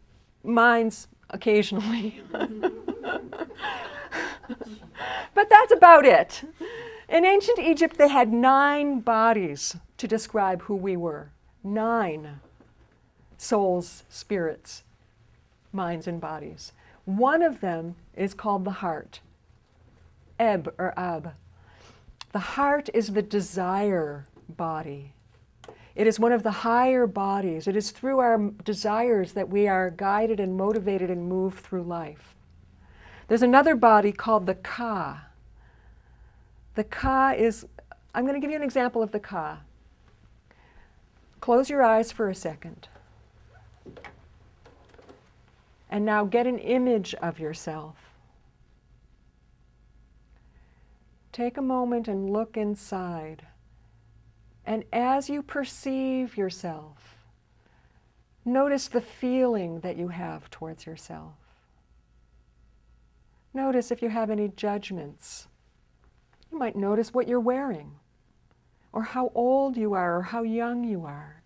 minds occasionally. But that's about it. In ancient Egypt, they had 9 bodies to describe who we were. 9 souls, spirits, minds, and bodies. One of them is called the heart, Eb or Ab. The heart is the desire body. It is one of the higher bodies. It is through our desires that we are guided and motivated and move through life. There's another body called the Ka. The Ka is, I'm going to give you an example of the Ka. Close your eyes for a second. And now get an image of yourself. Take a moment and look inside. And as you perceive yourself, notice the feeling that you have towards yourself. Notice if you have any judgments. You might notice what you're wearing, or how old you are, or how young you are.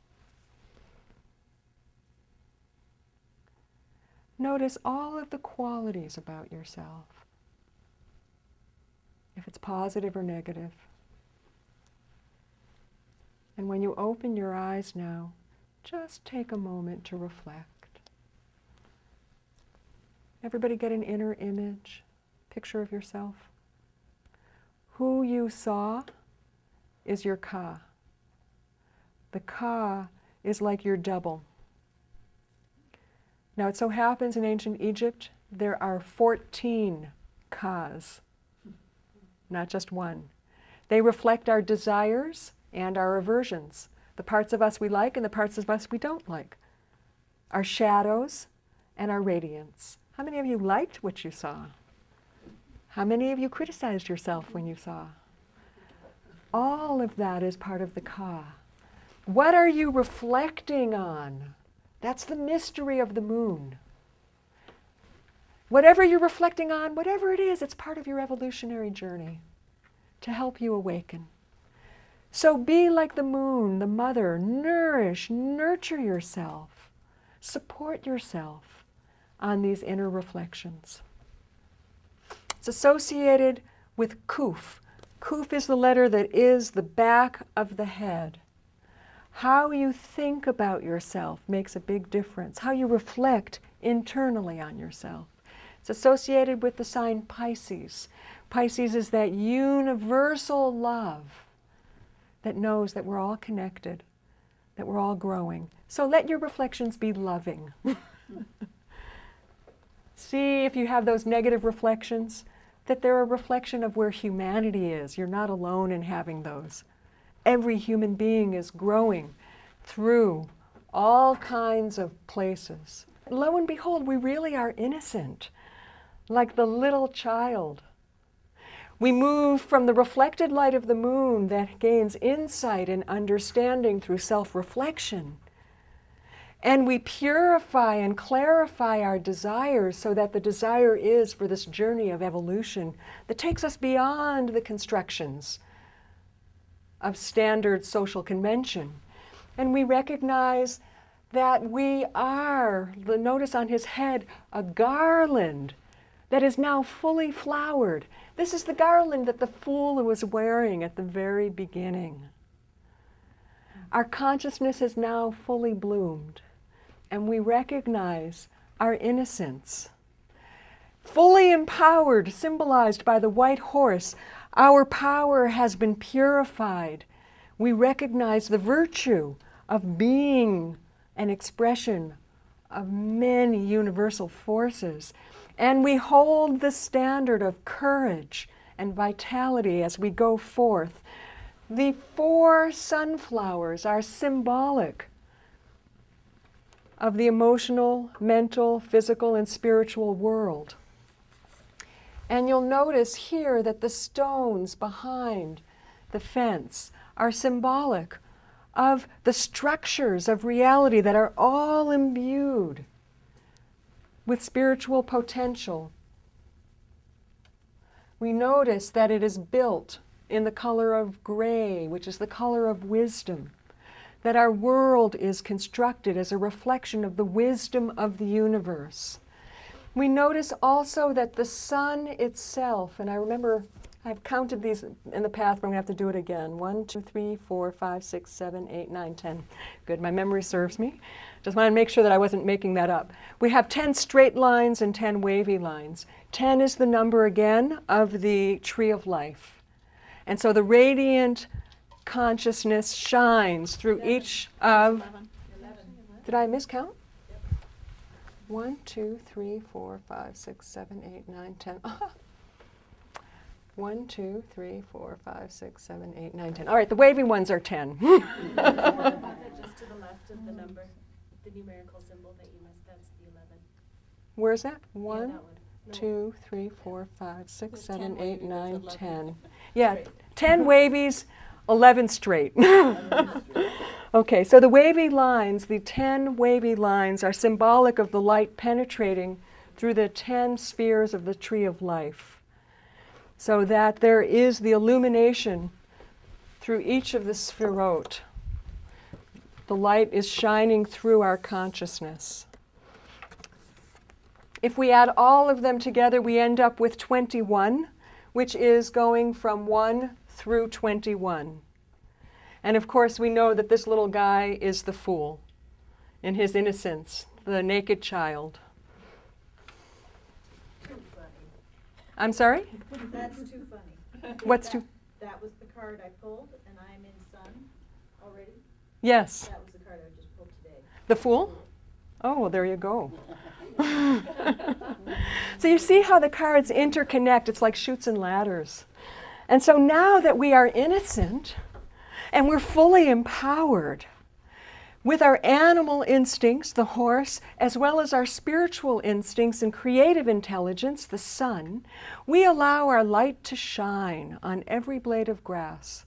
Notice all of the qualities about yourself, if it's positive or negative. And when you open your eyes now, just take a moment to reflect. Everybody get an inner image, picture of yourself. Who you saw is your Ka. The Ka is like your double. Now it so happens in ancient Egypt there are 14 Kas, not just one. They reflect our desires and our aversions, the parts of us we like and the parts of us we don't like, our shadows and our radiance. How many of you liked what you saw? How many of you criticized yourself when you saw? All of that is part of the Ka. What are you reflecting on? That's the mystery of the moon. Whatever you're reflecting on, whatever it is, it's part of your evolutionary journey to help you awaken. So be like the moon, the mother. Nourish, nurture yourself. Support yourself on these inner reflections. It's associated with Kuf. Kuf is the letter that is the back of the head. How you think about yourself makes a big difference. How you reflect internally on yourself. It's associated with the sign Pisces. Pisces is that universal love that knows that we're all connected, that we're all growing. So let your reflections be loving. See if you have those negative reflections, that they're a reflection of where humanity is. You're not alone in having those. Every human being is growing through all kinds of places. Lo and behold, we really are innocent, like the little child. We move from the reflected light of the moon that gains insight and understanding through self-reflection. And we purify and clarify our desires so that the desire is for this journey of evolution that takes us beyond the constructions of standard social convention. And we recognize that we are, notice on his head, a garland that is now fully flowered. This is the garland that the fool was wearing at the very beginning. Our consciousness has now fully bloomed, and we recognize our innocence. Fully empowered, symbolized by the white horse, our power has been purified. We recognize the virtue of being an expression of many universal forces. And we hold the standard of courage and vitality as we go forth. The 4 sunflowers are symbolic of the emotional, mental, physical, and spiritual world. And you'll notice here that the stones behind the fence are symbolic of the structures of reality that are all imbued with spiritual potential. We notice that it is built in the color of gray, which is the color of wisdom, that our world is constructed as a reflection of the wisdom of the universe. We notice also that the sun itself, and I remember I've counted these in the past, but I'm going to have to do it again. 1, 2, 3, 4, 5, 6, 7, 8, 9, 10. Good, my memory serves me. Just wanted to make sure that I wasn't making that up. We have 10 straight lines and 10 wavy lines. 10 is the number, again, of the tree of life. And so the radiant consciousness shines through 11. Each of... 11. Did I miscount? 1, 2, 3, 4, 5, 6, 7, 8, 9, 10. 1, 2, 3, 4, 5, 6, 7, 8, 9, 10. All right, the wavy ones are 10. Just to the left of the number, the numerical symbol that you missed, that's the 11. Where's that? Yeah, 1, that one. No. 2, 3, 4, 5, 6, There's 7, 10 8, wavies, 9, there's 10. 11. Yeah, Straight. 10 wavies, 11 straight. Okay, so the wavy lines, the 10 wavy lines, are symbolic of the light penetrating through the 10 spheres of the tree of life, so that there is the illumination through each of the spherote. The light is shining through our consciousness. If we add all of them together, we end up with 21, which is going from 1 through 21. And of course, we know that this little guy is the fool in his innocence, the naked child. Too funny. I'm sorry? That's too funny. What's too? That was the card I pulled, and I'm in sun already. Yes. That was the card I just pulled today. The fool? Oh, well, there you go. So you see how the cards interconnect. It's like chutes and ladders. And so now that we are innocent and we're fully empowered with our animal instincts, the horse, as well as our spiritual instincts and creative intelligence, the sun, we allow our light to shine on every blade of grass.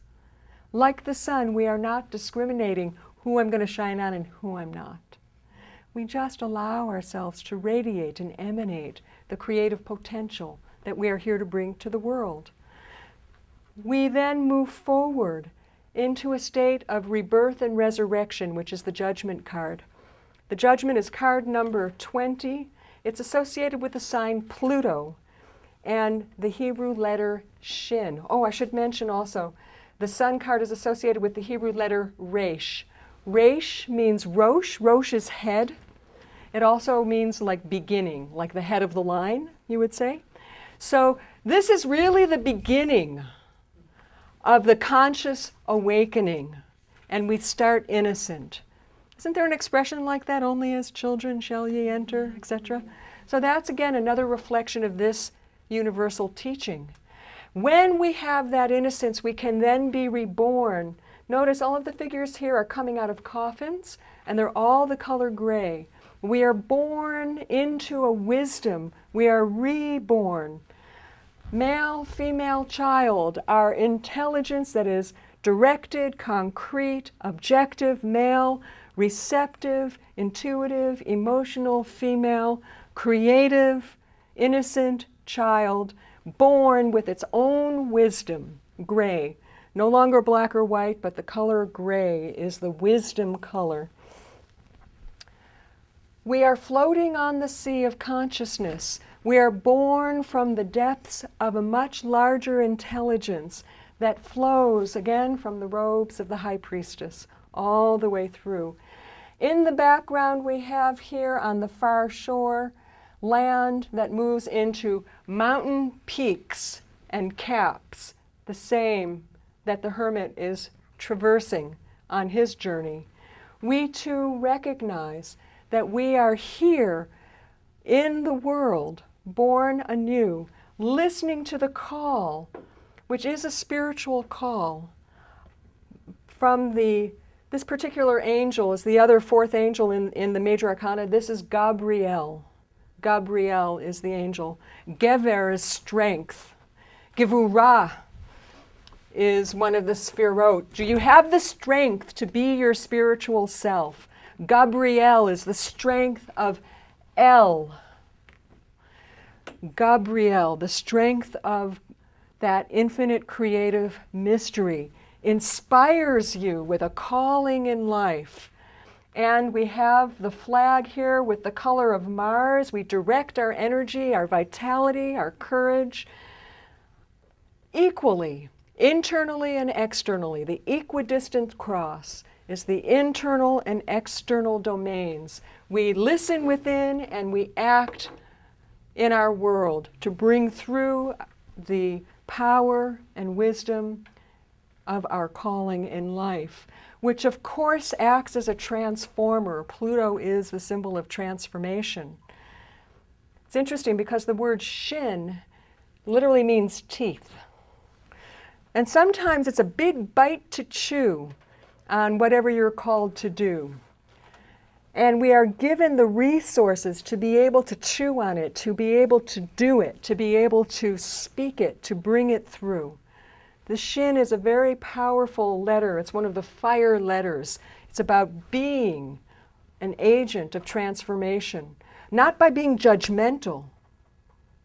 Like the sun, we are not discriminating who I'm going to shine on and who I'm not. We just allow ourselves to radiate and emanate the creative potential that we are here to bring to the world. We then move forward into a state of rebirth and resurrection, which is the judgment card. The judgment is card number 20. It's associated with the sign Pluto and the Hebrew letter Shin. Oh, I should mention also, the sun card is associated with the Hebrew letter Resh. Resh means Rosh. Rosh is head. It also means like beginning, like the head of the line, you would say. So this is really the beginning of the conscious awakening, and we start innocent. Isn't there an expression like that? Only as children shall ye enter, etc. So that's again another reflection of this universal teaching. When we have that innocence, we can then be reborn. Notice all of the figures here are coming out of coffins, and they're all the color gray. We are born into a wisdom. We are reborn. Male, female, child, our intelligence that is directed, concrete, objective, male, receptive, intuitive, emotional, female, creative, innocent, child, born with its own wisdom, gray. No longer black or white, but the color gray is the wisdom color. We are floating on the sea of consciousness. We are born from the depths of a much larger intelligence that flows, again, from the robes of the high priestess, all the way through. In the background, we have here on the far shore, land that moves into mountain peaks and caps, the same that the hermit is traversing on his journey. We too recognize that we are here in the world, born anew, listening to the call, which is a spiritual call from the This particular angel is the other fourth angel in the Major Arcana. This is Gabriel. Gabriel is the angel. Gever is strength. Gevurah is one of the Sphirot. Do you have the strength to be your spiritual self? Gabriel is the strength of El. Gabriel, the strength of that infinite creative mystery, inspires you with a calling in life. And we have the flag here with the color of Mars. We direct our energy, our vitality, our courage equally, internally and externally. The equidistant cross is the internal and external domains. We listen within and we act in our world to bring through the power and wisdom of our calling in life, which of course acts as a transformer. Pluto is the symbol of transformation. It's interesting because the word shin literally means teeth. And sometimes it's a big bite to chew on whatever you're called to do. And we are given the resources to be able to chew on it, to be able to do it, to be able to speak it, to bring it through. The shin is a very powerful letter. It's one of the fire letters. It's about being an agent of transformation, not by being judgmental.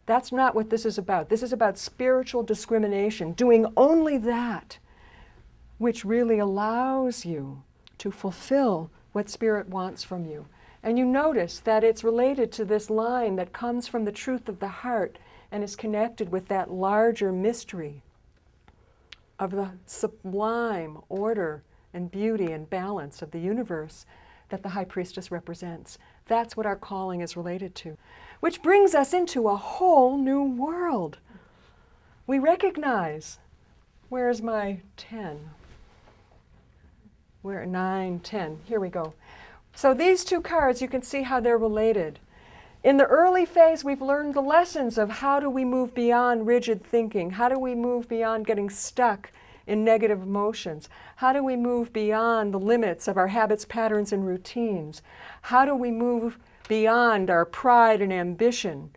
That's not what this is about. This is about spiritual discrimination, doing only that which really allows you to fulfill what Spirit wants from you. And you notice that it's related to this line that comes from the truth of the heart and is connected with that larger mystery of the sublime order and beauty and balance of the universe that the High Priestess represents. That's what our calling is related to, which brings us into a whole new world. We recognize, where's my 10? Where 9, 10, here we go. So these two cards, you can see how they're related. In the early phase, we've learned the lessons of how do we move beyond rigid thinking? How do we move beyond getting stuck in negative emotions? How do we move beyond the limits of our habits, patterns, and routines? How do we move beyond our pride and ambition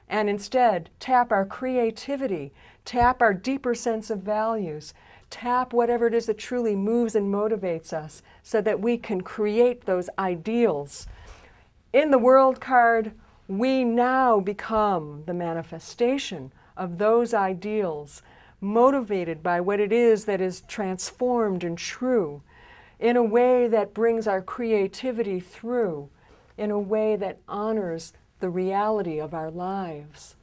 and instead tap our creativity, tap our deeper sense of values, tap whatever it is that truly moves and motivates us so that we can create those ideals? In the World card, we now become the manifestation of those ideals, motivated by what it is that is transformed and true, in a way that brings our creativity through, in a way that honors the reality of our lives.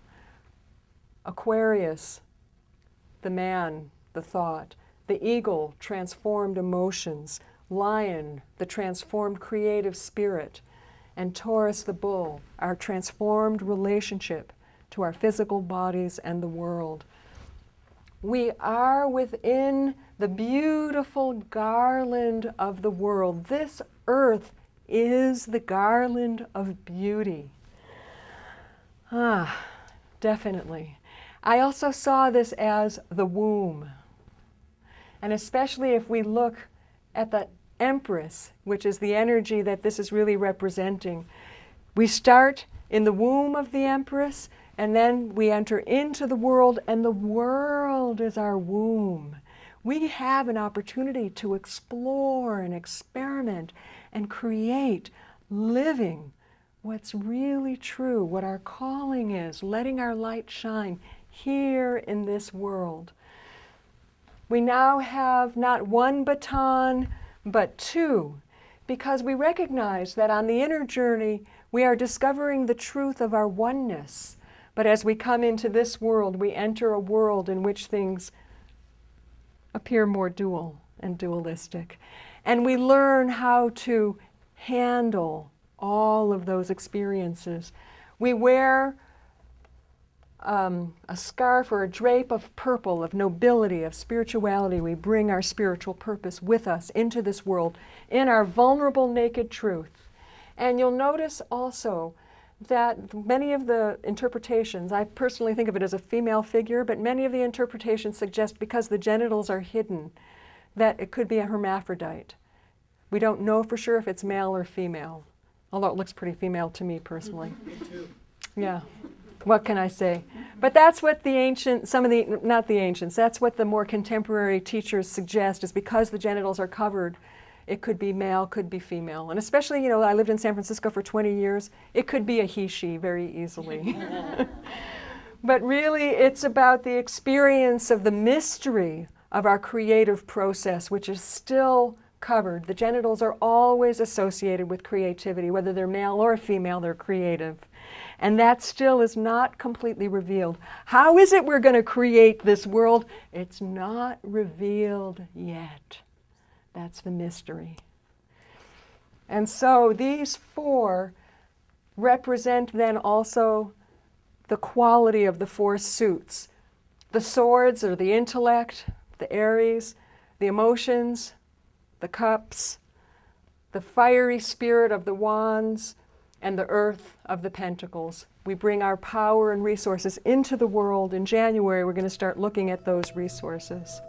Aquarius, the man, the thought. The eagle, transformed emotions. Lion, the transformed creative spirit. And Taurus, the bull, our transformed relationship to our physical bodies and the world. We are within the beautiful garland of the world. This earth is the garland of beauty. Definitely. I also saw this as the womb. And especially if we look at the Empress, which is the energy that this is really representing. We start in the womb of the Empress, and then we enter into the world, and the world is our womb. We have an opportunity to explore and experiment and create, living what's really true, what our calling is, letting our light shine here in this world. We now have not one baton, but two, because we recognize that on the inner journey, we are discovering the truth of our oneness. But as we come into this world, we enter a world in which things appear more dual and dualistic. And we learn how to handle all of those experiences. We wear a scarf or a drape of purple, of nobility, of spirituality. We bring our spiritual purpose with us into this world in our vulnerable, naked truth. And you'll notice also that many of the interpretations, I personally think of it as a female figure, but many of the interpretations suggest because the genitals are hidden, that it could be a hermaphrodite. We don't know for sure if it's male or female, although it looks pretty female to me personally. Me too. Yeah. What can I say? But that's what the ancient, some of the, not the ancients, that's what the more contemporary teachers suggest, is because the genitals are covered, it could be male, could be female. And especially, you know, I lived in San Francisco for 20 years, it could be a he, she very easily. But really, it's about the experience of the mystery of our creative process, which is still covered. The genitals are always associated with creativity, whether they're male or female, they're creative. And that still is not completely revealed. How is it we're going to create this world? It's not revealed yet. That's the mystery. And so these four represent then also the quality of the four suits. The swords are the intellect, the Aries, the emotions, the cups, the fiery spirit of the wands, and the earth of the pentacles. We bring our power and resources into the world. In January, we're going to start looking at those resources.